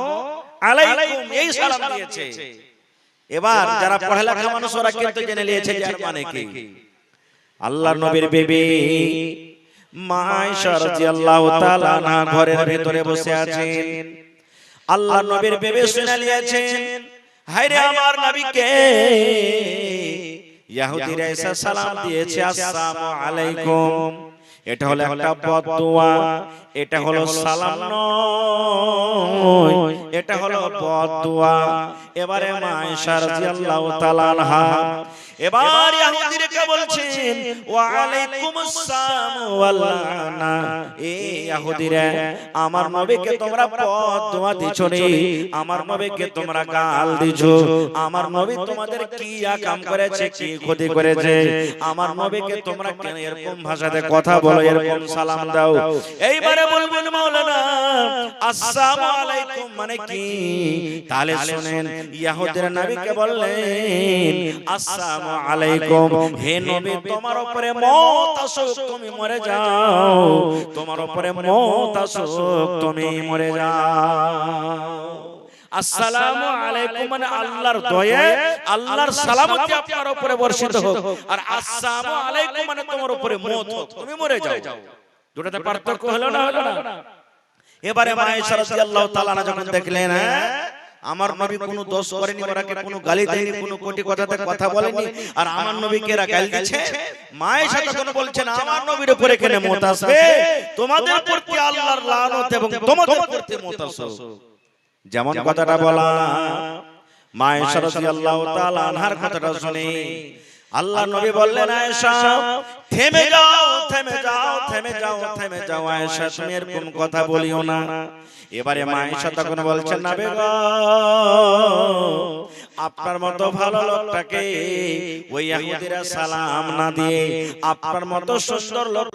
আলাইকুম এই সালাম দিয়েছে। এবার যারা পড়ালেখা মানুষ ওরা কিন্তু জেনে নিয়েছে যার মানে কি। আল্লাহর নবীর বিবি মা আয়েশা রাদিয়াল্লাহু তাআলা আনহা ঘরের ভিতরে বসে আছেন। আল্লাহর নবীর বিবি শুনে নিয়েছেন হায়রে আমার নবীকে ইহুদিরা এসে সালাম দিয়েছে আসসালামু আলাইকুম। এটা হলো একটা বদদুয়া, এটা হলো সালাম নয়, এটা হলো বদদুয়া। এবারে মা আয়েশা রাদিয়াল্লাহু তাআলা আনহা এবার ইহুদিদেরকে বলছেন ওয়া আলাইকুমুস সালাম ওয়াল লানা। এই ইহুদিরা আমার নবীকে তোমরা বদদুয়া দিছো রে, আমার নবীকে তোমরা গাল দিছো, আমার নবী তোমাদের কি কাম করেছে, কি ক্ষতি করেছে, আমার নবীকে তোমরা কেন এরকম ভাষাতে কথা বলো, এরকম সালাম দাও। এইবারে বলবেন মাওলানা আসসালামু আলাইকুম মানে কি? তাহলে শুনেন ইহুদিরা নবীকে বললেন আসসালামু আলাইকুম, হে নবী তোমার উপরে মওত আসুক, তুমি মরে যাও, তোমার উপরে মওত আসুক, তুমি মরে যাও। আসসালামু আলাইকুম মানে আল্লাহর দয়া, আল্লাহর সালামতি আপনার উপরে বর্ষিত হোক, আর আসসালামু আলাইকুম মানে তোমার উপরে মওত হোক, তুমি মরে যাও। দুটোতে পার্থক্য হলো না? হলো না? এবারে মা আয়েশা রাদিয়াল্লাহু তাআলা আনহা যখন দেখলেন আমার নবী কোনো দোষ করেনি, ওরাকে কোনো গালি দেয়নি, কোনো কোটি কথাতে কথা বলেনি, আর আমার নবীকে এরা গালি দিচ্ছে, মা আয়েশা তখন বলছেন আমার নবীর উপরে কেন মওত আসবে? তোমাদের প্রতি আল্লাহর লানত এবং তোমাদের প্রতি মওত আসুক। যেমন কথাটা বলা মা আয়েশা রাদিয়াল্লাহু তাআলা আনহার কথাটা শুনে আল্লাহর নবী বললেন আয়েশা থেমে যাও, থেমে যাও, থেমে যাও, থেমে যাও আয়েশা, তুমি এরকম কথা বলিও না। এবারে মা আয়েশা তখন বলছেন নবী গো আপনার মতো ভালো লোকটাকে ওই ইহুদিরা সালাম না দিয়ে আপনার মতো সুন্দর লোক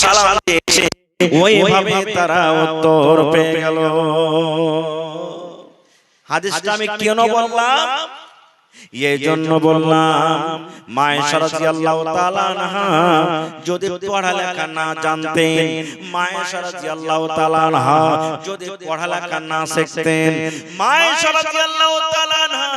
সালাম দিয়েছে ওইভাবে তারা উত্তর পেয়ে গেল। হাদিসটা আমি কেন বললাম? এই জন্য বললাম মা আয়েশা রাদিয়াল্লাহু তাআলা আনহা যদি পড়ালেখা না জানতেন, মা আয়েশা রাদিয়াল্লাহু তাআলা আনহা যদি পড়ালেখা না শিখতেন, মা আয়েশা রাদিয়াল্লাহু তাআলা আনহা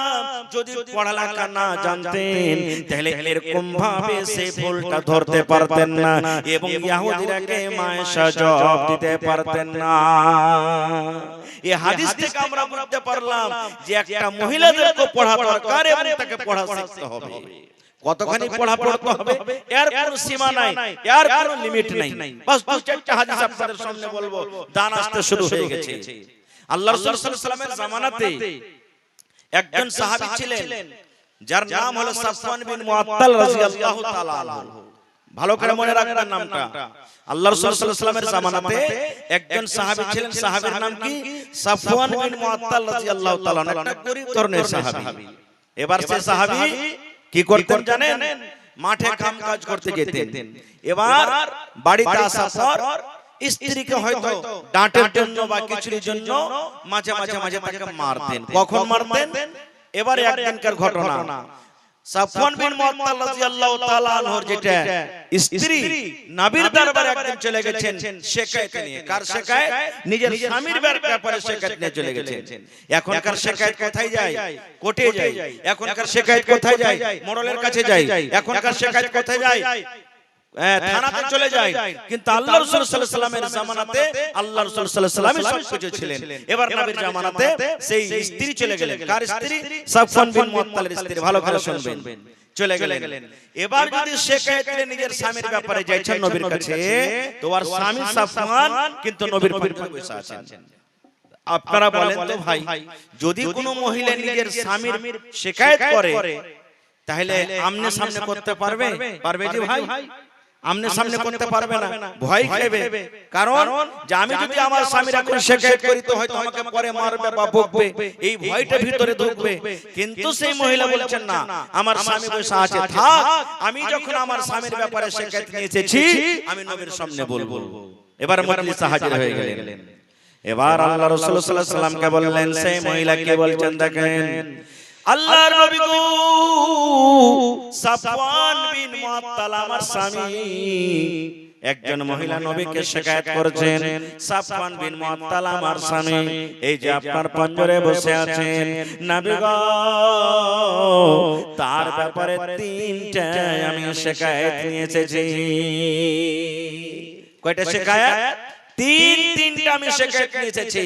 যদি পড়ালেখা না জানতেন, তাহলে এরকম ভাবে সেই ভুলটা ধরতে পারতেন না এবং ইহুদিরাকে মা আয়েশা জবাব দিতে পারতেন না। এই হাদিস থেকে আমরা বুঝতে পারলাম যে একটা মহিলাদেরকে পড়া দরকার এবং তাকে পড়া শিখতে হবে। কতখানি পড়া পড়তে হবে এর কোনো সীমা নাই, এর কোনো লিমিট নাই। বাস দু চারটা হাদিস আপনাদের সামনে বলবো, দান আসতে শুরু হয়ে গেছে। আল্লাহর রাসূল সাল্লাল্লাহু আলাইহি ওয়াসাল্লামের জামানাতে একজন সাহাবী ছিলেন যার নাম হলো সাফওয়ান বিন মুআত্তাল রাদিয়াল্লাহু তাআলা আনহু। ভালো করে মনে রাখবেন নামটা। আল্লাহর রাসূল সাল্লাল্লাহু আলাইহি ওয়াসাল্লামের জামানাতে একজন সাহাবী ছিলেন, সাহাবীর নাম কি? সাফওয়ান বিন মুআত্তাল রাদিয়াল্লাহু তাআলা, একটা গরীব ধরনের সাহাবী। এবার সেই সাহাবী কি করতেন জানেন? মাঠে কাম কাজ করতে যেতেন। এবার বাড়িতে আসার পর স্ত্রীকে হয়তো ডাঁটের জন্য বা কিছুর জন্য মাঝে মাঝে মাঝে তাকে মারতেন। কখন মারতেন? এবারে একদিনকার ঘটনা, সাফওয়ান বিন মুআত্তাল রাদিয়াল্লাহু তাআলা আনহুর যেটা স্ত্রী নবীর দরবারে একদিন চলে গেছেন শিকায়েত নিয়ে। কার শিকায়েত? নিজের স্বামীর ব্যাপারে শিকায়েত নিয়ে চলে গেছেন। এখনকার শিকায়েত কোথায় যায়? কোর্টে যায়। এখনকার শিকায়েত কোথায় যায়? মোড়লের কাছে যায়। এখনকার শিকায়েত কোথায় যায়? থানাতে চলে যায়। কিন্তু আল্লাহ রাসূল সাল্লাল্লাহু আলাইহি ওয়াসাল্লামের জামানাতে আল্লাহ রাসূল সাল্লাল্লাহু আলাইহি ওয়াসাল্লাম সবকিছু ছিলেন। এবার নবীর জামানাতে সেই স্ত্রী চলে গেলেন। কার স্ত্রী? সাফওয়ান বিন মুআত্তালের স্ত্রী। ভালো করে শুনবেন। চলে গেলেন। এবার যদি শিকায়েত করে নিজের স্বামীর ব্যাপারে যাইছেন নবীর কাছে, তো আর স্বামী সাফওয়ান কিন্তু নবীর পক্ষে বসে আছেন। আপনারা বলেন তো ভাই, যদি কোনো মহিলা নিজের স্বামীর শিকায়েত করে তাহলে আমনে সামনে করতে পারবে? পারবে জি ভাই? আমনে সামনে করতে পারবে না, ভয় খাবে। কারণ যে আমি যদি আমার স্বামীর এখন শিকায়েত করি তো হয়তো আমাকে পরে মারবে বা বকবে, এই ভয়টা ভিতরে ঢুকবে। কিন্তু সেই মহিলা বলছেন না, আমার স্বামী বসে আছে, থাক, আমি যখন আমার স্বামীর ব্যাপারে শিকায়েত নিয়ে এসেছি আমি নবীর সামনে বলবো। এবার মজলিসে হাজির হয়ে গেলেন। এবার আল্লাহ রাসূল সাল্লাল্লাহু আলাইহি ওয়াসাল্লামকে বললেন, সেই মহিলাকে বলছেন, দেখেন আল্লাহর নবী গো, সাফওয়ান বিন মুআত্তাল আমার স্বামী। একজন মহিলা নবীকে শিকায়েত করেছেন, সাফওয়ান বিন মুআত্তাল আমার স্বামী, এই যে আপনার পঞ্জরে বসে আছেন নবী গো, তার ব্যাপারে তিনটা আমি শিকায়েত নিয়ে এসেছি। কয়টা শিকায়েত? তিনটা আমি শিকায়েত নিয়ে এসেছি।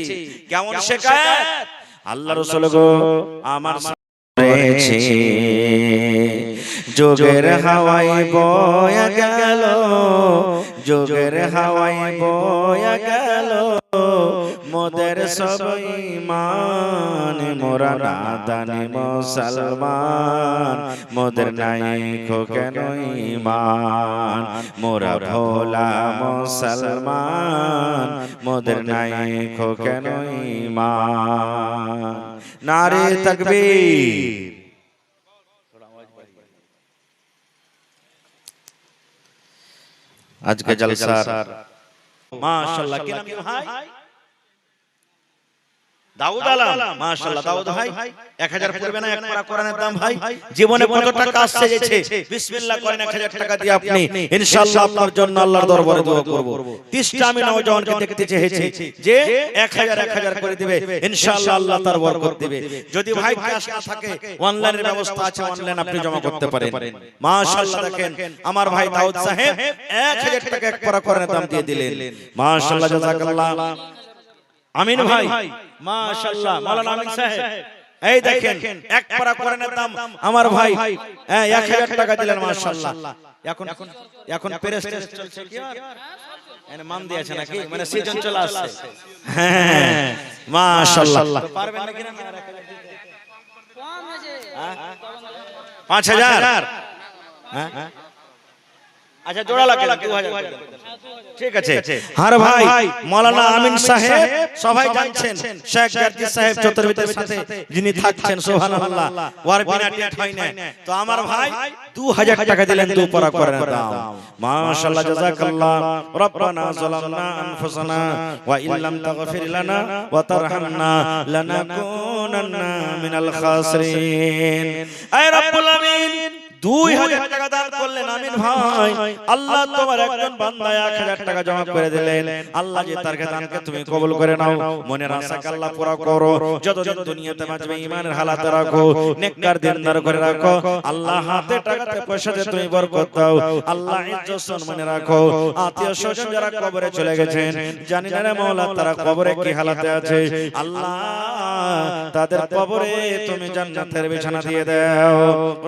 কেমন শিকায়েত? আল্লাহ রাসূল গো, আমার যোগের হাওয়ায় বয়া গেল, যোগের হাওয়ায় বয়া গেল, মোদের সব ঈমান, মোরা নাদানি মুসলমান, মোদের নাই কেন ঈমান, মোরা ভোলা মুসলমান, মোদের নাই কেন ঈমান। নারে তাকবীর। আজকে জলসার মাশাআল্লাহ, কি নাম ভাই? দাউদ আলম। মাশাআল্লাহ দাউদ ভাই 1000 পড়বে না? এক পারা কোরআনের দাম ভাই। জীবনে কত টাকা আসছে যেছে, বিসমিল্লাহ করেন 1000 টাকা দিয়ে আপনি ইনশাআল্লাহ আপনার জন্য আল্লাহর দরবারে দোয়া করব। 30টা আমি নওজওয়ানকে দেখতে চেয়েছি যে 1000 করে দিবে, ইনশাআল্লাহ আল্লাহ তার বরকত দিবে। যদি ভাই ক্যাশ না থাকে অনলাইনের ব্যবস্থা আছে, অনলাইন আপনি জমা করতে পারেন। মাশাআল্লাহ দেখেন আমার ভাই দাউদ সাহেব 1000 টাকা এক পারা কোরআনের দাম দিয়ে দিলেন। মাশাআল্লাহ জাযাকাল্লাহ। আমিন ভাই মাশাআল্লাহ। মাওলানা আমিন সাহেব এই দেখেন এক পারা কোরআনের দাম আমার ভাই 1000 টাকা দিলেন। মাশাআল্লাহ। এখন প্রেস্টেজ চলছে কি আর এনে মান দিয়েছে নাকি, মানে সিজন চলে আসছে। হ্যাঁ মাশাআল্লাহ। পারবেন নাকি না? কম আছে 5000। হ্যাঁ আচ্ছা জোড়া লাগে 2000। ঠিক আছে। আর ভাই মাওলানা আমিন সাহেব সবাই জানছেন, শেখ গাজী সাহেব চতুর্বেদের সাথে যিনি থাকছেন, সুবহানাল্লাহ, ওয়ার বিনা টিট হয় না। তো আমার ভাই 2000 টাকা দিলেন দু পারা কোরআনের দাম। মাশাআল্লাহ জাযাকাল্লাহ। রব্বানা যালামনা আনফুসানা ওয়া ইল্লাম তাগফির লানা ওয়া তারহামনা লানাকুনান্না মিনাল খাসিরিন। আয় রব্বুল আমিন 2000 টাকা দান করলেন আমিন ভাই। আল্লাহ তোমার একজন বান্দা 1000 টাকা জমা করে দিলেন। আল্লাহ যে তার দানকে তুমি কবুল করে নাও, মনের আশাকে আল্লাহ পুরা করো। যতদিন দুনিয়াতে বাঁচবে ঈমানের হালাতে রাখো, নেককার দিনদার করে রাখো। আল্লাহ হাতে টাকাতে পয়সাতে তুমি বরকত দাও। আল্লাহ ইজ্জত সম্মানে রাখো। আত্মীয় স্বজন যারা কবরে চলে গেছেন, জানি না রে মাওলা তারা কবরে কি হালাতে আছে, আল্লাহ তাদের কবরে তুমি জান্নাতের বিছানা দিয়ে দাও।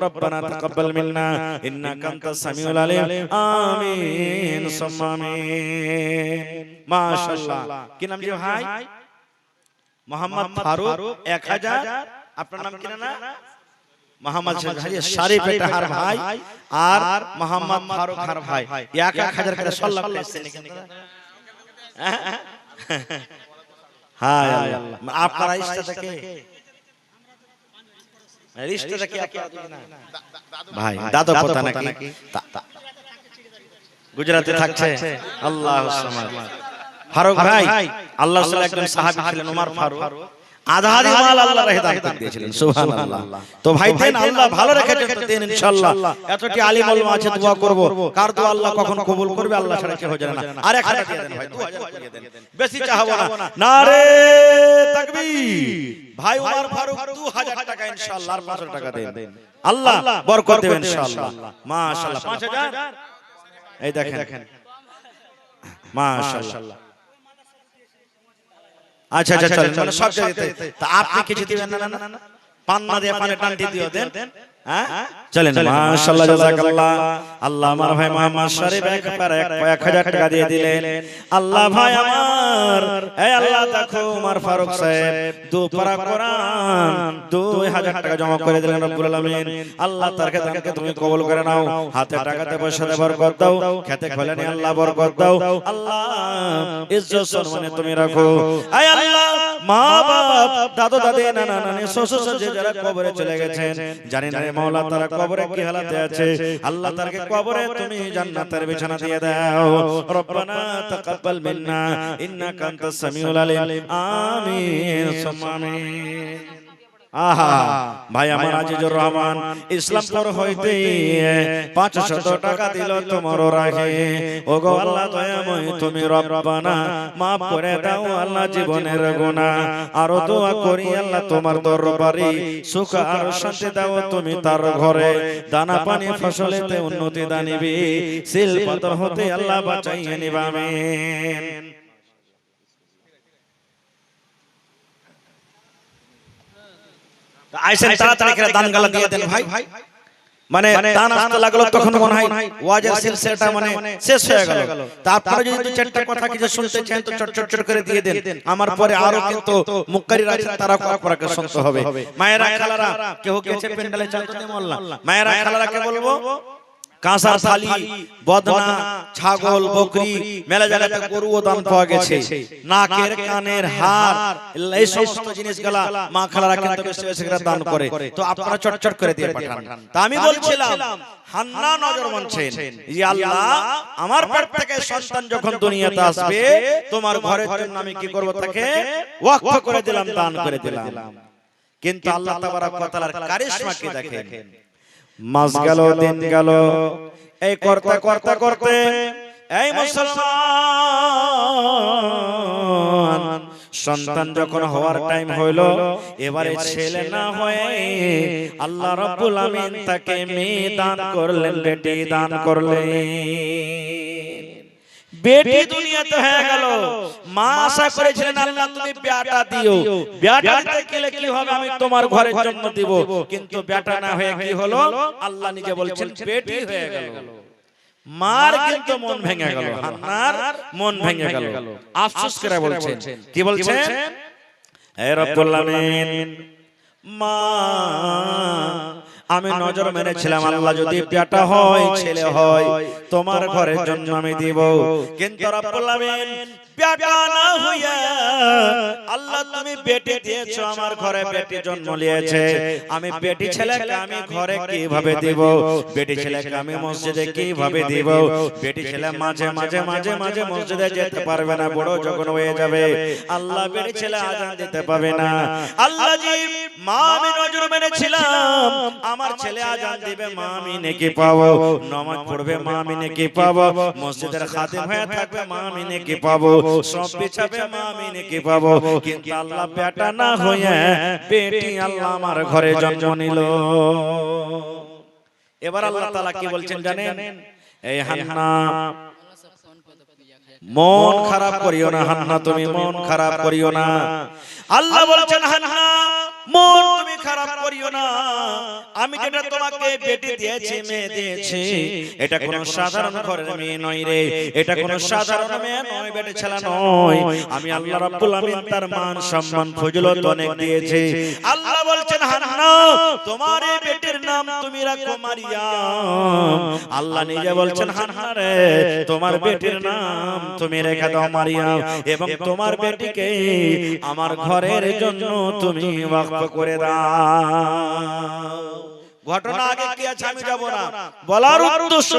রব্বানা তাকাব্বাল মিন্না ইন্নাকা আনতাস সামিউল আলিম। আমিন সুম্মা আমিন। মাশাআল্লাহ। কি নাম জি ভাই? মোহাম্মদ ফারুক 1000। আপনার নাম কি না? মোহাম্মদ শরীফ এটা হার ভাই আর মোহাম্মদ ফারুক হার ভাই 1000 করে সাল্লাল্লাহু আলাইহি ওয়াসাল্লাম। হায় আল্লাহ। আপনার রিশতা থেকে রিশতা কি আপনার না ভাই দাদা পোতা নাকি? গুজরাটে থাকছে। আল্লাহু সামাদ। ফারুক ভাই, আল্লাহ রাসূলের একজন সাহাবী ছিলেন ওমর ফারুক, আধা আধি মাল আল্লাহর রাহে দান করে দিয়েছিলেন। সুবহানাল্লাহ। তো ভাই দেন, আল্লাহ ভালো রেখেছেন তো দেন ইনশাআল্লাহ। এতটি আলিম ওলামা আছে, দোয়া করব, কার দোয়া আল্লাহ কখন কবুল করবে আল্লাহ ছাড়া কেউ জানে না। আর 1000 দিয়ে দেন ভাই, 2000 দিয়ে দেন, বেশি চাইবো না। নারে তাকবীর। ভাই ওমর ফারুক 2000 টাকা ইনশাআল্লাহ, আর 500 টাকা দেন, আল্লাহ বরকত দেবেন ইনশাআল্লাহ। মাশাআল্লাহ। 5000 এই দেখেন, মাশাআল্লাহ। আচ্ছা আচ্ছা চলেন, মানে সব জায়গাতে। তা আপনি কিছু দিবেন না? না পান্না দিয়ে পানে টানটি দিও দেন। হ্যাঁ চলেন, মাশাআল্লাহ, জাযাকাল্লাহ। আল্লাহ আমার ভাই মোহাম্মদ শরীফ একবার 1000 টাকা দিয়ে দিলেন। আল্লাহ ভাই আমার, এই আল্লাহ দেখো ওমর ফারুক সাহেব 2 পারা কোরআন 2000 টাকা জমা করে দিলেন রব্বুল আলামিন। আল্লাহ তার দানকে তুমি কবুল করে নাও, হাতে টাকাতে পয়সাতে বরকত দাও, খেতে খোলেনি আল্লাহ বরকত দাও, আল্লাহ ইজ্জত সম্মানে তুমি রাখো। এই আল্লাহ মা বাপ দাদু দাদি নানা নানি শ্বশুর শাশুড়ি যারা কবরে চলে গেছেন, জানি না মাওলা তারা কবরে কি হালাতে আছে, আল্লাহ তারকে কবরে তুমি জান্নাতের বিছানা দিয়ে দাও। রব্বানা তাকাব্বাল মিন্না ইন্নাকা আনতাস সামিউল আলিম। আমিন সুম্মা আমিন। আহা ভাই আমার আজিজুর রহমান ইসলামপুর হইতে 500 টাকা দিল তোমার রাহে। ওগো আল্লাহ দয়াময় তুমি রব্বানা মাফ করে দাও আল্লাহ জীবনের গুনাহ। আরো দোয়া করি আল্লাহ তোমার দরবারে সুখ আর শান্তি দাও তুমি তার ঘরে, দানা পানি ফসলেতে উন্নতি দানিবি, সিল পাথর হতে আল্লাহ বাঁচাইয়ে নিবা। আমিন। আইসেন তাড়াতাড়ি করে দান গালা দিয়ে দেন ভাই। মানে দান আসতে লাগলো তখন মনে হয় ওয়াজের সিলসিলাটা মানে শেষ হয়ে গেল। তারপরে যদি দু চারটা কথা কিছু শুনতে চান তো চট চট করে দিয়ে দেন। আমার পরে আরো কিন্তু মুক্কারিরা আছেন, তারা কোরআন শুনতে হবে। মায়েরা খালারা কেউ গেছে পেন্ডালে চালতে নেই মোল্লা, মায়েরা খালারাকে বলবো কাঁসার থালি, বদনা, ছাগল, বকরি, মেলা জায়গাতে গরুও দান পাওয়া গেছে, নাকের কানের হার, এই সমস্ত জিনিসগুলা মা খালারা কিন্তু বেশি বেশি করে দান করে। তো আপনারা চটচট করে দিয়ে পাঠান। তা আমি বলছিলাম হান্না নজর মানছেন, ই আল্লাহ আমার পেট থেকে সন্তান যখন দুনিয়াতে আসবে তোমার ঘরের জন্য আমি কি করব, তাকে ওয়াকফ করে দিলাম, দান করে দিলাম। কিন্তু আল্লাহ তাবারক ওয়া তাআলার কারিশমা কি দেখেন, মাস গেল দিন গেল, এই করতে করতে করতে এই মুসলমান সন্তান যখন হওয়ার টাইম হইল, এবারে ছেলে না হয়ে আল্লাহ রাব্বুল আমিন তাকে মেয়ে দান করলেন, বেটি দান করলেন। বেটি দুনিয়াতে হয়ে গেল, মা আশা করেছিলেন আল্লাহ তুমি বেটা দিও, বেটা দিতে গেলে কি হবে আমি তোমার ঘরের জন্য দিব, কিন্তু বেটা না হয়ে কি হলো, আল্লাহ নিজে বলছেন বেটি হয়ে গেল। মার কিন্তু মন ভেঙে গেল, হান্নার মন ভেঙে গেল, আফসোস করে বলছেন, কি বলছেন, হে রব্বুল আমিন মা আমি নজর মেরেছিলাম আল্লাহ যদি বেটা হয় ছেলে হয় তোমার ঘরের জন্য আমি দিব, কিন্তু রব্বুল আমিন বেটা না হইয়া আল্লাহ তুমি বেটি দিয়েছো, আমার ঘরে বেটি জন্ম নিয়েছে, আমি বেটি ছেলেকে আমি ঘরে কিভাবে দিব, বেটি ছেলেকে আমি মসজিদে কিভাবে দিব, বেটি ছেলে মাঝে মাঝে মাঝে মাঝে মসজিদে যেতে পারবে না, বড় যখন হয়ে যাবে আল্লাহ বেটি ছেলে আজান দিতে পাবে না। আল্লাহ জি মা আমি নজর মেরেছিলাম আমার ছেলে আজান দিবে মা আমি নেকি পাবো, নামাজ পড়বে মা আমি নেকি পাবো, মসজিদের খাদেম হয়ে থাকবে মা আমি নেকি পাবো, সব বিছাবে মা আমি নেকি পাবো, কিন্তু আল্লাহ বেটা না হয়ে বেটি আল্লাহ আমার ঘরে জন্ম নিল। এবার আল্লাহ তাআলা কি বলছেন জানেন, এই হান্না মন খারাপ করিও না, হান্না তুমি মন খারাপ করিও না। আল্লাহ বলছেন হান্না মন তুমি খারাপ করিও না, আমি যেটা তোমাকে বেটি দিয়েছি মেয়ে দিয়েছি এটা কোনো সাধারণ ঘরের মেয়ে নয় রে, এটা কোনো সাধারণ মেয়ে নয়, বেটি ছেলে নয়, আমি আল্লাহ রাব্বুল আমিন তার মান সম্মান ফজিলত অনেক দিয়েছি। আল্লাহ বলছেন হান্না তোমার এই বেটির নাম তুমি রাখো মারিয়াম। আল্লাহ নিজে বলছেন হান্না রে তোমার বেটির নাম তুমি রেখে দাও মারিয়াম, এবং তোমার বেটিকে আমার ঘরের জন্য তুমি ওয়াকফ করে দাও। ঘটনা আগে কি আছে আমি যাব না, বলার উদ্দেশ্য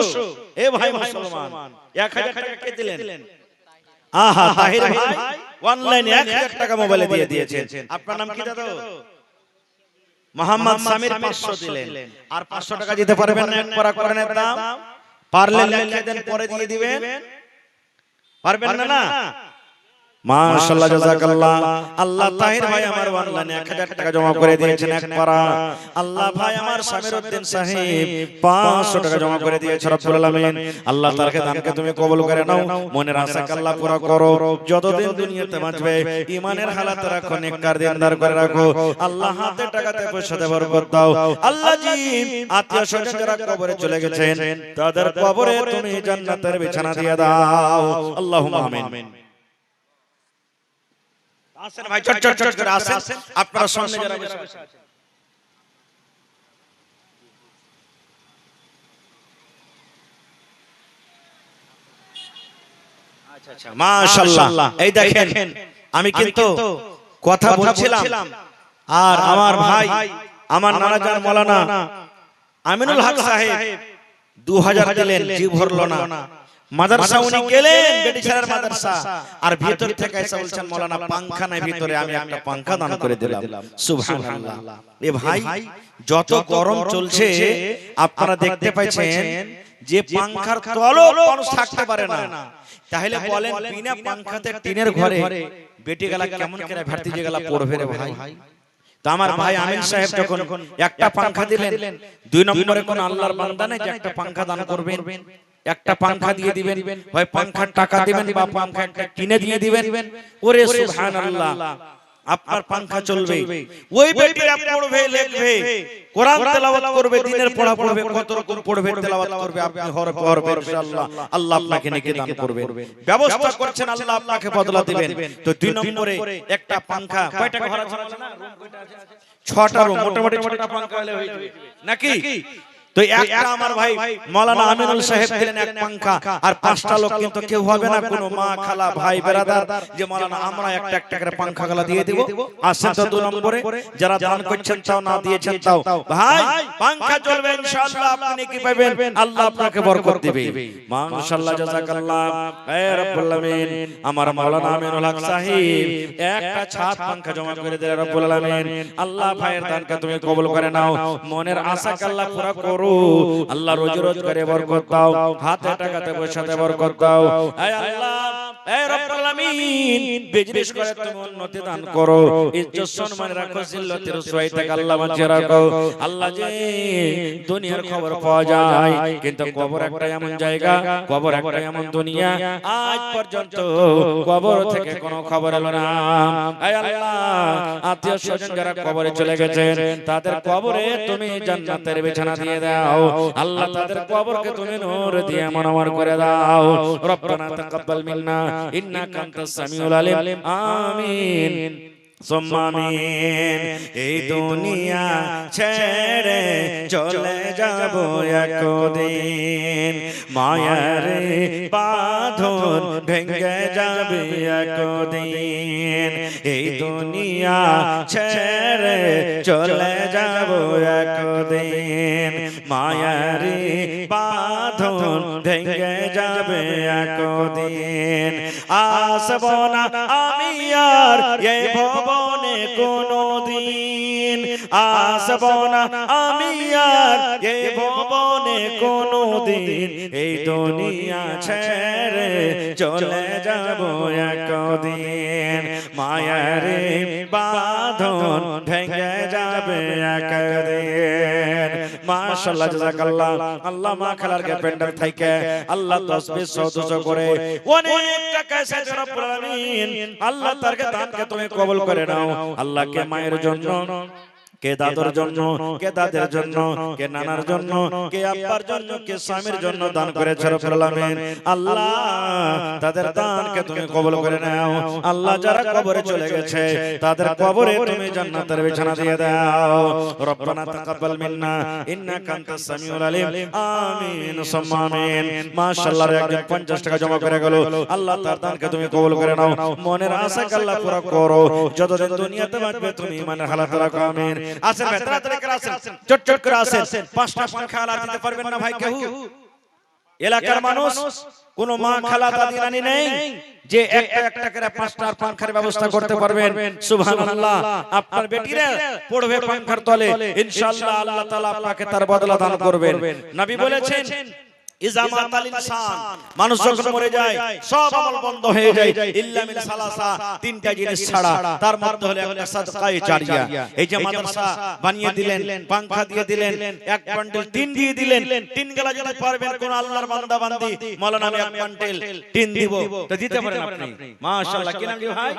এ ভাই মুসলমান 1000 টাকা কে দিলেন, আহা তাহির ভাই অনলাইনে 1000 টাকা মোবাইলে দিয়ে দিয়েছেন। আপনার নাম কি দাদা? মোহাম্মদ সামির 500 দিলেন। আর 500 টাকা দিতে পারবেন না? এক পারা কোরআনের দাম পারলে লিখে দেন, পরে দিয়ে দিবেন। পারবেন না? না মাশাআল্লাহ জাযাকাল্লাহ। আল্লাহ তাহির ভাই আমার অনলাইনে 1000 টাকা জমা করে দিয়েছেন এক পারা। আল্লাহ ভাই আমার সামির উদ্দিন সাহেব 500 টাকা জমা করে দিয়েছেন। রব্বুল আলামিন আল্লাহ তারকে দানকে তুমি কবুল করে নাও, মনের আশাকে আল্লাহ পুরা করো। যতদিন দুনিয়াতে বাঁচবে ঈমানের হালাত রাখো, নেককার দিনদার করে রাখো। আল্লাহ হাতে টাকাতে পয়সাতে বরকত দাও। আল্লাহ জি আত্মীয় স্বজন যারা কবরে চলে গেছেন তাদের কবরে তুমি জান্নাতের বিছানা দিয়ে দাও। আল্লাহুম্মা আমিন। আসেন ভাই, চট চট চট করে আসেন। আপনারা সামনে যারা বসে আছেন আচ্ছা আচ্ছা মাশাআল্লাহ। এই দেখেন আমি কিন্তু কথা বলছিলাম আর আমার ভাই আমার নানা জান মাওলানা আমিনুল হক সাহেব 2000 দিলেন, জি ভরলো না। মাদ্রাসা উনি গেলেন, বেটিছাড়ার মাদ্রাসা, আর ভিতর থেকে এসে বলছেন মাওলানা পাঙ্খা নাই ভিতরে, আমি একটা পাঙ্খা দান করে দিলাম। সুবহানাল্লাহ। এ ভাই যত গরম চলছে আপনারা দেখতে পাচ্ছেন যে পাঙ্খার তলেও মানুষ থাকতে পারে না। তাহলে বলেন বিনা পাঙ্খাতে টিনের ঘরে বেটি গেলা কেমন করে ভার্তিজে গেলা পড়বে রে ভাই? তো আমার ভাই আমিন সাহেব যখন একটা পাঙ্খা দিলেন, 2 নম্বরে কোন আল্লাহর বান্দা নেই যে একটা পাঙ্খা দান করবেন? একটা পাঙ্খা দিয়ে দিবেন, হয় পাঙ্খার টাকা দিবেন বা পাঙ্খা একটা কিনে দিয়ে দিবেন। ওরে সুবহানাল্লাহ, আপনার পাঙ্খা চলবে, ওই বেটিরা পড়বে, লিখবে, কোরআন তেলাওয়াত করবে, দিনের পড়া পড়বে, কত রকম পড়বে, তেলাওয়াত করবে, আপনি হরফ পড়বে ইনশাআল্লাহ। আল্লাহ আপনাকে নেকি দান করবেন। ব্যবস্থা করছেন, আল্লাহ আপনাকে বদলা দিবেন। তো 2 নম্বরে একটা পাঙ্খা, কয়টা ঘর আছে না? রুম কয়টা আছে? 6টা রুম, মোটামুটি 6টা পাঙ্খা হলে হয়ে যাবে নাকি? তো একটা আমার ভাই মাওলানা আমিনুল সাহেব দিলেন এক পাঙ্খা, আর 5টা লোক কিন্তু কেউ হবে না, কোনো মা খালা ভাই বেরাদার যে মাওলানা আমরা একটা একটা করে পাঙ্খা গালা দিয়ে দেব। আসেন তো 2 নম্বরে যারা দান করছেন তাও, না দিয়েছেন তাও, ভাই পাঙ্খা চলবে ইনশাআল্লাহ, আপনি কি পাবেন? আল্লাহ আপনাকে বরকত দিবে। মাশাআল্লাহ জাযাকাল্লাহ। এ রব্বুল আলামিন আমার মাওলানা আমিনুল হক সাহেব একটা ছাদ পাঙ্খা জমা করে দিলেন। রব্বুল আলামিন আল্লাহ ভাইয়ের দানকে তুমি কবুল করে নাও, মনের আশাকে আল্লাহ পুরা করো। আল্লাহ রোজি রোজগারে বরকত দাও, হাতে টাকাতে পয়সাতে বরকত দাও। হে আল্লাহ, হে রব্বুল আলামিন বিজনেস করে তুমি উন্নতি দান করো, ইজ্জত সম্মান রাখো, জিল্লতি রসওয়াই থেকে আল্লাহ বাঁচিয়ে রাখো। আল্লাহ যে দুনিয়ার খবর পাওয়া যায়, কিন্তু কবর একটা এমন জায়গা, কবর একটা এমন দুনিয়া, আজ পর্যন্ত কবর থেকে কোনো খবর এলো না। হে আল্লাহ আত্মীয় স্বজন যারা কবরে চলে গেছেন তাদের কবরে তুমি জান্নাতের বিছানা দিয়ে দাও। আল্লাহ তাদের কবরকে তুমি নূর দিয়ে মনোমর করে দাও। রব্বানা তাকাব্বাল মিন্না ইন্নাকা আনতাস সামিউল আলিম। আমিন সুম্মা আমিন। এই দুনিয়া ছেড়ে চলে যাব একদিন, মায়ার বাঁধন ভেঙে যাবে একদিন। এই দুনিয়া ছেড়ে চলে যাব একদিন, মায়ার বাঁধন ভেঙে যাবে একদিন। আসব না আমি আর এই ভবনে কোনদিন, আসব না আমি আর এই ভবনে কোনদিন। এই দুনিয়া ছেড়ে চলে যাব একদিন, মায়ার বাঁধন ভেঙে যাবে একদিন। মাশাআল্লাহ জাযাকাল্লাহ। আল্লাহ মা খালার কে পেন্ডার থেকে আল্লাহ তাসবিহ 100 করে অনেক টাকা এসেছে। রব্বুল আলামিন আল্লাহ তারকে দানকে তুমি কবুল করে নাও। আল্লাহ কে মায়ের জন্য, কে দাদর জন্য, কে দাদের জন্য, কে নানার জন্য, কে আব্বার জন্য, কে স্বামীর জন্য দান করেছে রব্বুল আলামিন। আল্লাহ তাদের দানকে তুমি কবুল করে নাও। আল্লাহ যারা কবরে চলে গেছে তাদের কবরে তুমি জান্নাতের বিছানা দিয়ে দাও। রব্বানা তাকাব্বাল মিন্না ইন্নাকা আনতাস সামিউল আলিম। আমিন সুম্মা আমিন। মাশাআল্লাহ একজন 50 টাকা জমা করে গেল। আল্লাহ তার দানকে তুমি কবুল করে নাও, মনের আশাকে আল্লাহ পুরা করো। যতদিন দুনিয়াতে বাঁচবে তুমি ঈমানের হালাত রাখো। আমিন। আসেন ভাই, তাড়াতাড়ি করে আসেন, চট চট করে আসেন। 5টা পাঙ্খা আলা দিতে পারবেন না ভাই কেউ? এলাকার মানুষ কোন মা খালা দাদি নানি নেই যে একটা করে পাঁচটা পাংখার ব্যবস্থা করতে পারবেন। সুবহানাল্লাহ, আপনার বেটিরা পড়বে পাংখার তলে, ইনশাআল্লাহ আল্লাহ তাআলা আপনাকে তার বদলা দান করবেন। নবী বলেছেন ইজামাতাল ইনসান, মানুষ যখন মরে যায় সব আমল বন্ধ হয়ে যায় ইল্লা মিন সালাসা, তিনটা জিনিস ছাড়া। তার মধ্যে হলো একটা সাদকায়ে জারিয়া। এই যে মাদ্রাসা বানিয়ে দিলেন, পাংখা দিয়ে দিলেন, এক বান্ডেল টিন দিয়ে দিলেন, টিন গলা যদি পারবেন কোন আল্লাহর বান্দা বান্দি মাওলানা আমি এক বান্ডেল টিন দিব তো দিতে পারেন আপনি। মাশাআল্লাহ, কি নাম ভাই?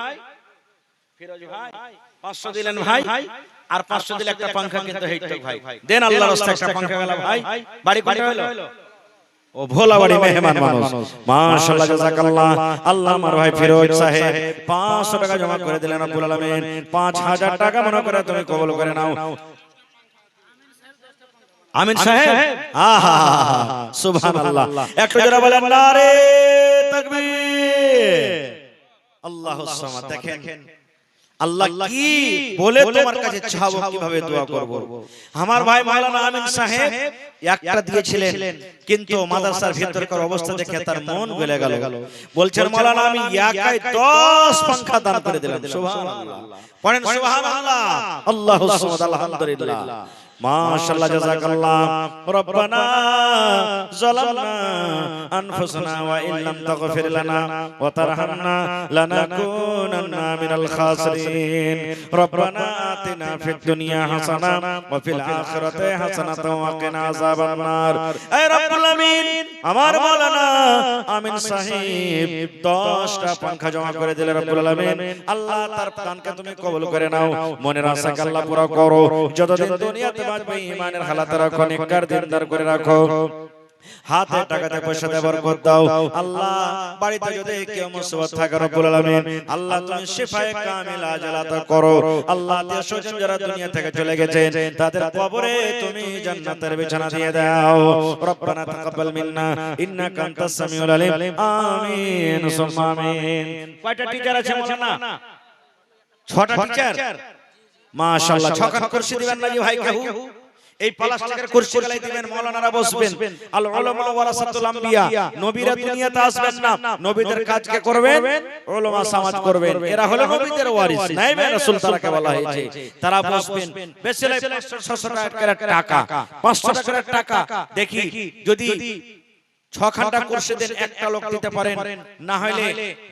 ফিরোজ ভাই 500 দিলেন ভাই, আর 500 দিলে একটা পাংখা কিনতে হইতো ভাই। দেন আল্লাহর রাস্তায় একটা পাংখা গেল ভাই। বাড়ি কোনটা হলো? ও ভোলাবাড়ি মেহমান মানুষ। মাশাআল্লাহ, জাযাকাল্লাহ। আল্লাহ আমার ভাই ফিরোজ সাহেব 500 টাকা জমা করে দিলেন রব্বুল আলামিন। 5000 টাকা মনে করে তুমি কবুল করে নাও। আমিন সাহেব, আহা সুবহানাল্লাহ, একটু জোরে বলেন নারে তাকবীর। আল্লাহুস সামাদ। দেখেন আল্লাহ কি বলে তোমার কাছে চাবো, কিভাবে দোয়া করব। আমার ভাই মাওলানা আমিন সাহেব একটা দিয়েছিলেন, কিন্তু মাদ্রাসার ভিতরকার অবস্থা দেখে তার মন গলে গেল। বলছেন মাওলানা আমি একাই 10 পাংখা দান করে দিলাম। সুবহানাল্লাহ, পড়েন সুবহানাল্লাহ, আল্লাহুস সামাদ, আলহামদুলিল্লাহ। মাশাআল্লাহ, জাযাকাল্লাহ। রব্বানা যালামনা আনফুসানা ওয়া ইল্লাম তাগফির লানা ওয়া তারহামনা লানাকুনান্না মিনাল খাসিরিন। রব্বানা আতিনা ফিদ দুনিয়া হাসানা ওয়া ফিল আখিরাতি হাসানাতাও ওয়া কিনা আযাবান নার। হে রব্বুল আমিন, আমার মাওলানা আমিন সাহেব 10টা পাংখা জমা করে দিলেন রব্বুল আলামিন। আল্লাহ তার দানকে তুমি কবুল করে নাও, মনের আশাকে আল্লাহ পুরো করো। যতদিন দুনিয়াতে বাঁচবে ঈমানের হালাতে রাখো, নেককার দিনদার করে রাখো। হাতে টাকাতে পয়সাতে বরকত দাও আল্লাহ। বাড়িতে যদি কেউ মুসিবত থাকে রব্বুল আলামিন আল্লাহ তুমি শিফায়ে কামিলা আজলাতা করো। আল্লাহ আত্মীয় স্বজন যারা দুনিয়া থেকে চলে গেছেন তাদের কবরে তুমি জান্নাতের বিছানা দিয়ে দাও। রব্বানা তাকাব্বাল মিন্না ইন্নাকা আনতাস সামিউল আলিম। আমিন সুম্মা আমিন। কয়টা টিচার আছে মাওলানা? 6টা টিচার। মাশাআল্লাহ, 6খান কুরসি দিবেন না জি ভাই কেউ? এই প্লাস্টিকের কুরসি গলাই দিবেন, মাওলানারা বসবেন। আল উলামা ওয়ারাসাতুল আম্বিয়া, নবীরা দুনিয়াতে আসবেন না, নবীদের কাজকে করবেন, উলামা সমাজ করবেন। এরা হলো নবীদের ওয়ারিস, নাইবে রাসূল তারাকে বলা হয়েছে। তারা বসবেন, বেশিলে 500 টাকা 500 টাকার টাকা। দেখি যদি 6খানটা কুরসি দেন, একটা লোক দিতে পারেন, না হলে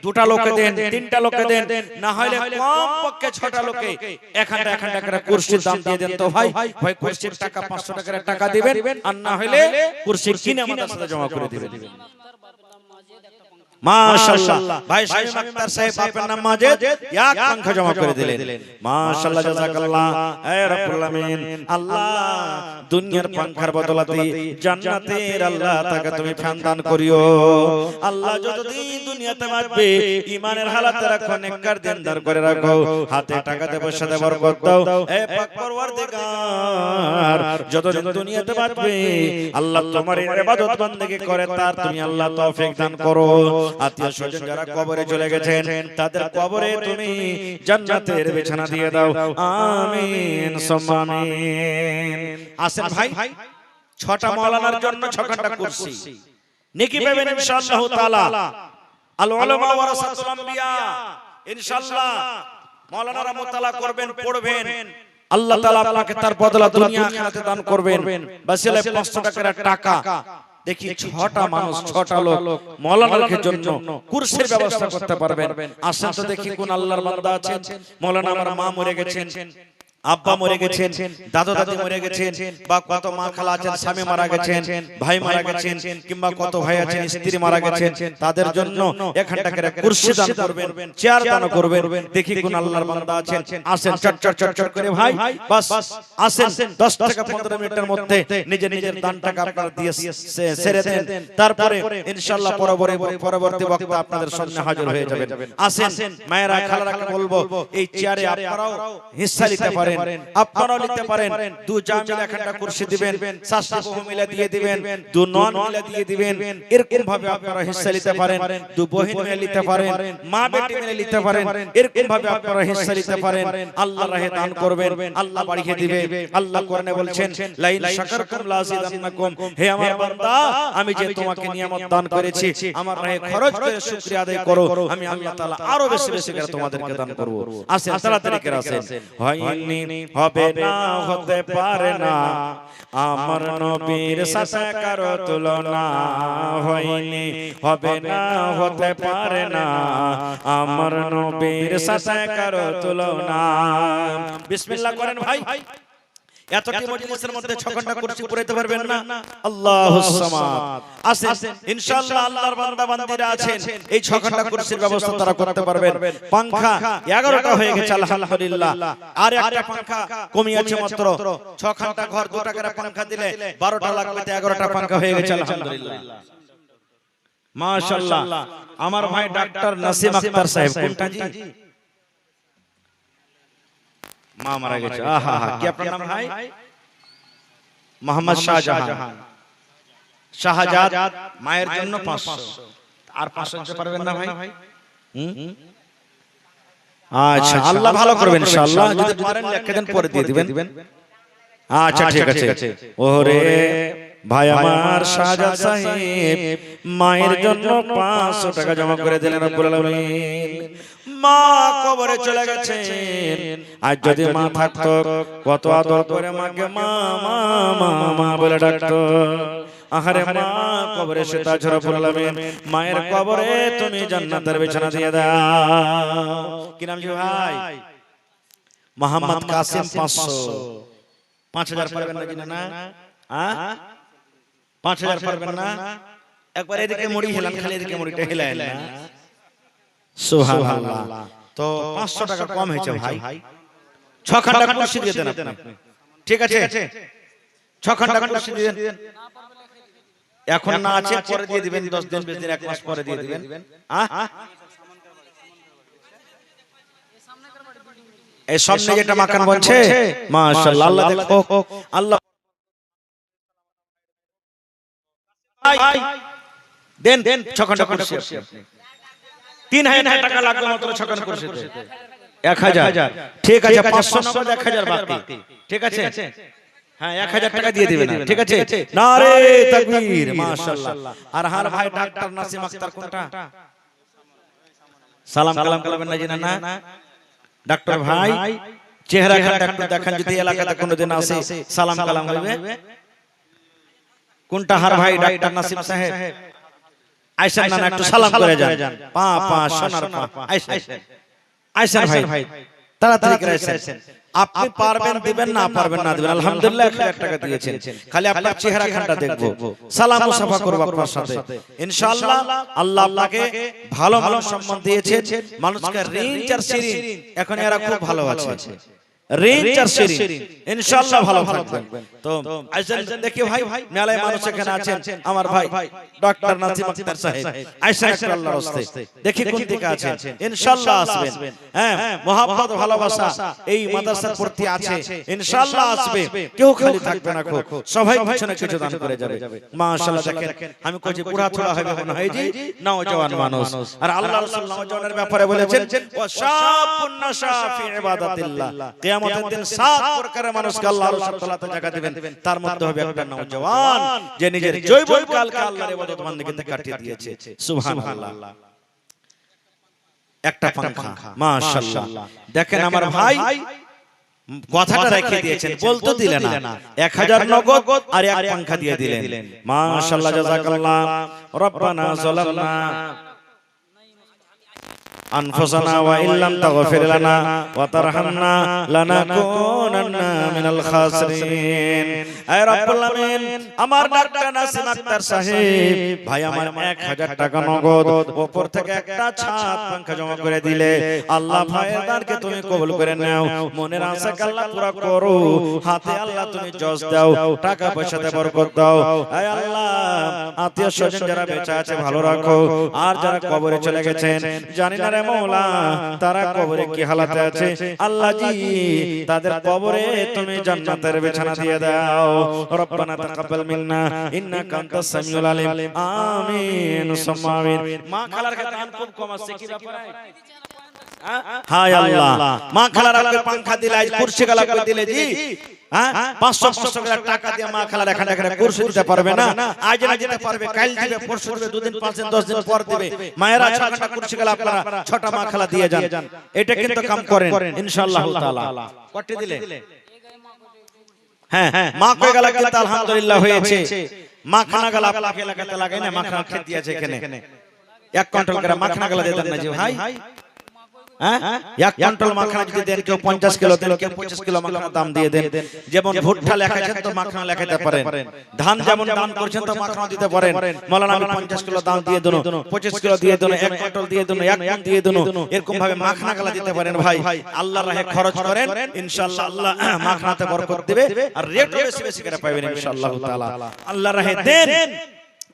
2টা লোকে দেন, 3টা লোকে দেন, না হলে কম পক্ষে 6টা লোকে এখানটা করে কুরসির দাম দিয়ে দেন। তো ভাই কুরসির টাকা 500 টাকার টাকা দিবেন, আর না হলে কুরসি কিনে আমাদের সাথে জমা করে দিবেন। মাশাআল্লাহ, ভাই শামীম আক্তার সাহেব আপনার নাম মাজেদ, এক পাংখা জমা করে দিলেন। মাশাআল্লাহ, জাযাকাল্লাহ। হে রব্বুল আমিন আল্লাহ দুনিয়ার পাংখার বদলাতে জান্নাতের আল্লাহ তাকে তুমি ফ্যান দান করিও। আল্লাহ যতদিন দুনিয়াতে বাঁচবে ঈমানের হালাতে রাখো, নেককার দিনদার করে রাখো, হাতে টাকাতে পয়সাতে বরকত দাও। হে পাক পরওয়ারদিগার যতদিন দুনিয়াতে বাঁচবে আল্লাহ তোমার ইবাদত বندگی করে তার তুমি আল্লাহ তৌফিক দান করো। আত্মীয় স্বজন যারা কবরে চলে গেছেন তাদের কবরে তুমি জান্নাতের বিছানা দিয়ে দাও। আমিন সুম্মা আমিন। আসেন ভাই, 6টা মাওলানার জন্য 6খানটা কুরসি নেকি পাবেন ইনশাআল্লাহ তাআলা। আল উলামা ওয়ারাসাতুল আম্বিয়া, ইনশাআল্লাহ মাওলানারা মুতালা করবেন, পড়বেন, আল্লাহ তাআলা আপনাকে তার বদলা দুনিয়া আখিরাতে দান করবেন। বাসিলে 500 টাকার টাকা। দেখি 6টা মানুষ, 6টা লোক মাওলানার জন্য কুরসির ব্যবস্থা করতে পারবেন। আসেন তো দেখি কোন আল্লাহর বান্দা আছেন। মাওলানা আমার মা মরে গেছেন, আব্বা মরে গেছেন, দাদা দাদি মরে গেছেন, বা কত মা খালা আছেন স্বামী মারা গেছেন, ভাই মারা গেছেন, কিংবা কত ভাই আছেন স্ত্রী মারা গেছেন, তাদের জন্য এখানটা করে কুরসি দান করবেন, চেয়ার দান করবেন। দেখি কোন আল্লাহর বান্দা আছেন। আসেন চট করে ভাই, বাস আসেন 10 থেকে 15 মিনিটের মধ্যে নিজের দান টাকা আপনারা দিয়ে ছেড়ে দেন। তারপরে ইনশাআল্লাহ পরবর্তী বক্তা আপনাদের সামনে হাজির হয়ে যাবেন। আসেন মায়েরা খালারাকে বলবো এই চেয়ারে আপনারাও হিস্সা নিতে পারেন। আপনারাও নিতে পারেন। দু জা মিলে একটা কুরসি দিবেন, শাস্ত্র বহু মিলে দিয়ে দিবেন, দু নন মিলে দিয়ে দিবেন। এরকম ভাবে আপনারা হিস্সা নিতে পারেন। দু বহিন মিলে নিতে পারেন, মা বেটি মিলে নিতে পারেন। এরকম ভাবে আপনারা হিস্সা নিতে পারেন। আল্লাহর রাহে দান করবেন, আল্লাহ বাড়িয়ে দিবে। আল্লাহ কোরআনে বলছেন, লাইন শাকারতুম লাযিদান্নাকুম। হে আমার বান্দা, আমি যে তোমাকে নিয়ামত দান করেছি, আমার রাহে খরচ করে শুকরিয়া আদায় করো, আমি আল্লাহ তাআলা আরো বেশি বেশি করে তোমাদেরকে দান করব। আসেন তাড়াতাড়ি করে আসেন। হয়নি, হবে না, হতে পারে না, আমার নবীর সাথে কারো তুলনা। হয়নি, হবে না, হতে পারে না, আমার নবীর সাথে কারো তুলনা। বিসমিল্লাহ করেন ভাই। এতটি মজলিসের মধ্যে 6 ঘন্টা কুরসি পড়তে পারবেন না? আল্লাহুস সামাদ। আসেন ইনশাআল্লাহ আল্লাহর বান্দা বান্দীরা আছেন, এই 6 ঘন্টা কুরসির ব্যবস্থা তারা করতে পারবেন। পাঙ্খা 11টা হয়ে গেছে আলহামদুলিল্লাহ। আর একটা পাঙ্খা কমিয়েছে মাত্র। 6 ঘন্টা ঘর 2 টাকার পাঙ্খা দিলে 12টা লাগবে, 11টা পাঙ্খা হয়ে গেছে আলহামদুলিল্লাহ। মাশাআল্লাহ। আমার ভাই ডাক্তার নাসিম আক্তার সাহেব, কোনটা জি? মা মারা গেছে। আহা হা, কি আপনার নাম ভাই? মোহাম্মদ শাহজাহান। শাহজাদ মায়ের জন্য 500। আর 500 দিতে পারবেন না ভাই? আচ্ছা, আল্লাহ ভালো করবেন ইনশাআল্লাহ। যদি পারেন একদিন পরে দিয়ে দিবেন। আচ্ছা ঠিক আছে। ওরে ভাই আমার শাহজাদ সাহেব মায়ের জন্য 500 টাকা জমা করে দিলেন রব্বুল আলামিন। মা কবরে চলে গেছেন। আজ যদি মা থাকতো, কত আদর করে মাকে মা মা মা মা বলে ডাকতো। আহারে মা কবরে সে তাজ রব্বুল আলামিন মায়ের কবরে তুমি জান্নাতের বিছানা দিয়ে দাও। কি নাম জি ভাই? মোহাম্মদ কাসিম। 500। 5000 পারবেন না কিনা? না 5000 পারবেন না? একবার এদিকে মুড়ি হেলান, খালি এদিকে মুড়িটা হেলায় না। সুবহানাল্লাহ। তো 500 টাকা কম হয়েছে ভাই। 6 ঘন্টা কুরসি দিয়ে দেন আপনি। ঠিক আছে, 6 ঘন্টা কুরসি দিয়ে দেন। এখন না আছে, পরে দিয়ে দিবেন। 10 দিন 20 দিন 1 মাস পরে দিয়ে দিবেন। এই সামনে যেটা মাকান বলছে, মাশাআল্লাহ। আল্লাহ দেখো, আল্লাহ দেন 6 ঘন্টা কুরসি আপনি। 3000 টাকা লাগবে মাত্র 6 ঘন্টা কুরসিতে। 1000। ঠিক আছে, 500 নগদ, 1000 বাকি। ঠিক আছে, হ্যাঁ 1000 টাকা দিয়ে দিবেন। ঠিক আছে, নারে তাকবীর, মাশাআল্লাহ। আর হার ভাই ডাক্তার নাসিম আক্তার, কোনটা? সালাম কালাম করবেন না জিনা? না ডাক্তার ভাই, চেহারা খান ডাক্তার দেখান, যদি এলাকাতে কোনোদিন আসে সালাম কালাম হবে। কোনটা হার ভাই ডাক্তার নাসিম সাহেব? আইসেন না, একটু সালাম করে যান। পা পা সোনার পা, আইসেন ভাই, তাড়াতাড়ি করে আইসেন। আপনি পারবেন দিবেন, না পারবেন না দিবেন। আলহামদুলিল্লাহ 1000 টাকা দিয়েছেন। খালি আপনার চেহারা খানটা দেখবো, সালাম মুসাফা করব আপনার সাথে ইনশাআল্লাহ। আল্লাহ আপনাকে ভালো মানুষ সম্মান দিয়েছেন। মানুষকে রেঞ্জ আর সিরিন এখন এরা খুব ভালো আছে। রেঞ্জ আর সিরিন ইনশাআল্লাহ ভালো থাকবেন। তো আইসেন দেখি ভাই, মেলায় মানুষ এখানে আছেন। আমার ভাই ডাক্তার নাসিম আক্তার সাহেব, আইসেন একটু আল্লাহর রাস্তে, দেখি কোন দিকে আছেন। ইনশাআল্লাহ আসবেন। হ্যাঁ, মোহাব্বত ভালোবাসা এই মাদ্রাসার প্রতি আছে, ইনশাআল্লাহ আসবে। কেউ খালি থাকবে না, সবাই পিছনে কিছু দান করে যাবে। মাশাআল্লাহ। দেখেন আমি কই যে বুড়া থোড়া হবে মনে হয় জি নওজওয়ান মানুষ। আর আল্লাহ রাসূল নওজওয়ানের ব্যাপারে বলেছেন, ওয়া শাফুন নাশা ফি ইবাদাতিল্লাহ। কিয়ামতের দিন 7 প্রকারের মানুষকে আল্লাহ সুবহানাহু ওয়া জায়গা দিবেন। তার মধ্যে হবে একটা নওজওয়ান যে নিজের জৈবনকালকে আল্লাহর ইবাদত বন্দেগিতে কাটিয়ে দিয়েছে। সুবহানাল্লাহ। একটা পাঙ্খা, মাশাআল্লাহ। দেখেন আমার ভাই কথাটা রেখে দিয়েছেন, বলতে দিলেন না। 1000 নগদ আর এক পাঙ্খা দিয়ে দিলেন। মাশাআল্লাহ, জাযাকাল্লাহ। রব্বানা যালামনা আনফুসানা ওয়া ইল্লাম তাগফির লানা ওয়া তারহামনা লানাকুনান্না মিনাল খাসিরিন। হে রব্বুল আলামিন, আমার ডাক্তার নাসিম আক্তার সাহেব ভাই আমার 1000 টাকা নগদ, উপর থেকে একটা ছাদ পাঙ্খা জমা করে দিলে আল্লাহ ভাইয়ের দানকে তুমি কবুল করে নাও। মনের আশাকে আল্লাহ পুরা করো। হাতে আল্লাহ তুমি জজ দাও, টাকা পয়সাতে বরকত দাও। হে আল্লাহ, আত্মীয় স্বজন যারা বেঁচে আছে ভালো রাখো, আর যারা কবরে চলে গেছেন জানি না রে মওলা তারা কবরে কি হালাতে আছে আল্লাহ জি তাদের কবরে তুমি জান্নাতের বিছানা দিয়ে দাও রব্বানা তাকাব্বাল মিন্না ইন্নাকা আনতাস সামিউল আলিম আমিন সুম্মা আমিন মা খালার দান খুব কম আছে কি ব্যাপার হায় আল্লাহ মা খালার আগে পাঙ্খা দিলে আজ কুরসি গালা করে দিলে জি হ্যাঁ 500 টাকা দিয়ে মা খালার এখানে এখানে কুরসি দিতে পারবে না আজ না দিতে পারবে কাল দিবে পরশু দিবে দুদিন 5 দিন 10 দিন পর দিবে মায়েরা 6 ঘন্টা কুরসি গালা আপনারা 6টা মা খালা দিয়ে যান এটা কিন্তু কাম করেন ইনশাআল্লাহ তাআলা কত দিলে হ্যাঁ মা কই গালা কিন্তু আলহামদুলিল্লাহ হয়েছে মা খানা গালা আপনাকে লাগাতে লাগাই না মা খানা খেত দিয়েছে এখানে 1 কুইন্টাল করে মা খানা গালা দেন না জি ভাই এক কুইন্টাল মাখনা যদি দেন কেউ 50 কিলো দেন কেউ 25 কিলো মাখনা দাম দিয়ে দেন যেমন ভুট্টা লেখাছেন তো মাখনা লেখাতে পারেন ধান যেমন দান করছেন তো মাখনা দিতে পারেন মাওলানা আমি 50 কিলো দাম দিয়ে দেন 25 কিলো দিয়ে দেন 1 কুইন্টাল দিয়ে দেন 1 মণ দিয়ে দেন এরকম ভাবে মাখনা গালা দিতে পারেন ভাই আল্লাহর রাহে খরচ করেন ইনশাআল্লাহ আল্লাহ মাখনাতে বরকত দিবে আর রেটও বেশি বেশি করে পাবেন ইনশাআল্লাহ তাআলা আল্লাহর রাহে দেন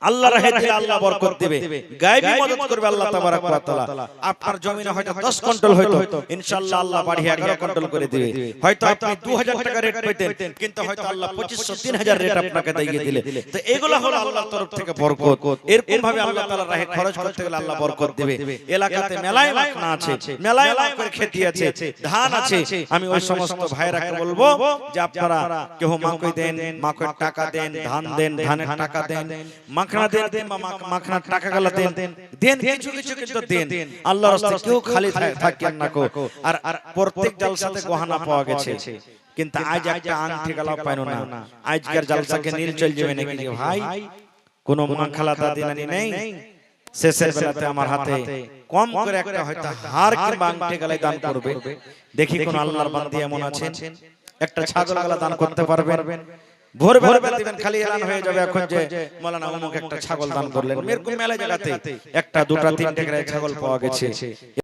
আল্লাহর রাহে দিলে আল্লাহ বরকত দিবে গায়বী মদদ করবে আল্লাহ তাবারাক ওয়া তাআলা আপনার জমিনে হয়তো 10 কুইন্টাল হয়তো ইনশাআল্লাহ আল্লাহ বাড়িয়ে 11 কুইন্টাল করে দিবে হয়তো আপনি 2000 টাকা রেট পেতেন কিন্তু হয়তো আল্লাহ 2500 3000 রেট আপনাকে দিয়ে দিলে তো এগুলো হলো আল্লাহর তরফ থেকে বরকত এরকম ভাবে আল্লাহ তাআলার রাহে খরচ করতে গেলে আল্লাহ বরকত দিবে এলাকাতে মেলায় মাখনা আছে মেলায় করে খেতি আছে ধান আছে আমি ওই সমস্ত ভাইরাকে বলবো যে আপনারা কেউ মাকই দেন মাকই টাকা দেন ধান দেন ধানের টাকা দেন মাখনা দেন মাখনা টাকা গালা দেন কিছু কিছু কিন্তু দেন আল্লাহর রাস্তায় কেউ খালি থাকেন না কো আর প্রত্যেক জলসাতে গহনা পাওয়া গেছে কিন্তু আজ একটা আংটি গালা পাইনো না আজকের জলসাকে নীল চল যাবে নাকি ভাই কোন মাখালা দাদিনানি নেই শেষের বেলাতে আমার হাতে কম করে একটা হয়তো হার কিংবা আংটি গালা দান করবে দেখি কোন আল্লাহর বান্দী এমন আছেন একটা ছাগল গালা দান করতে পারবেন ভোরবেলা দিবেন খালি এলান হয়ে যাবে এখন যে মাওলানা অমুক একটা ছাগল দান করলেন এরকম মেলা জায়গাতে একটা দুটা তিনটে করে ছাগল পাওয়া গেছে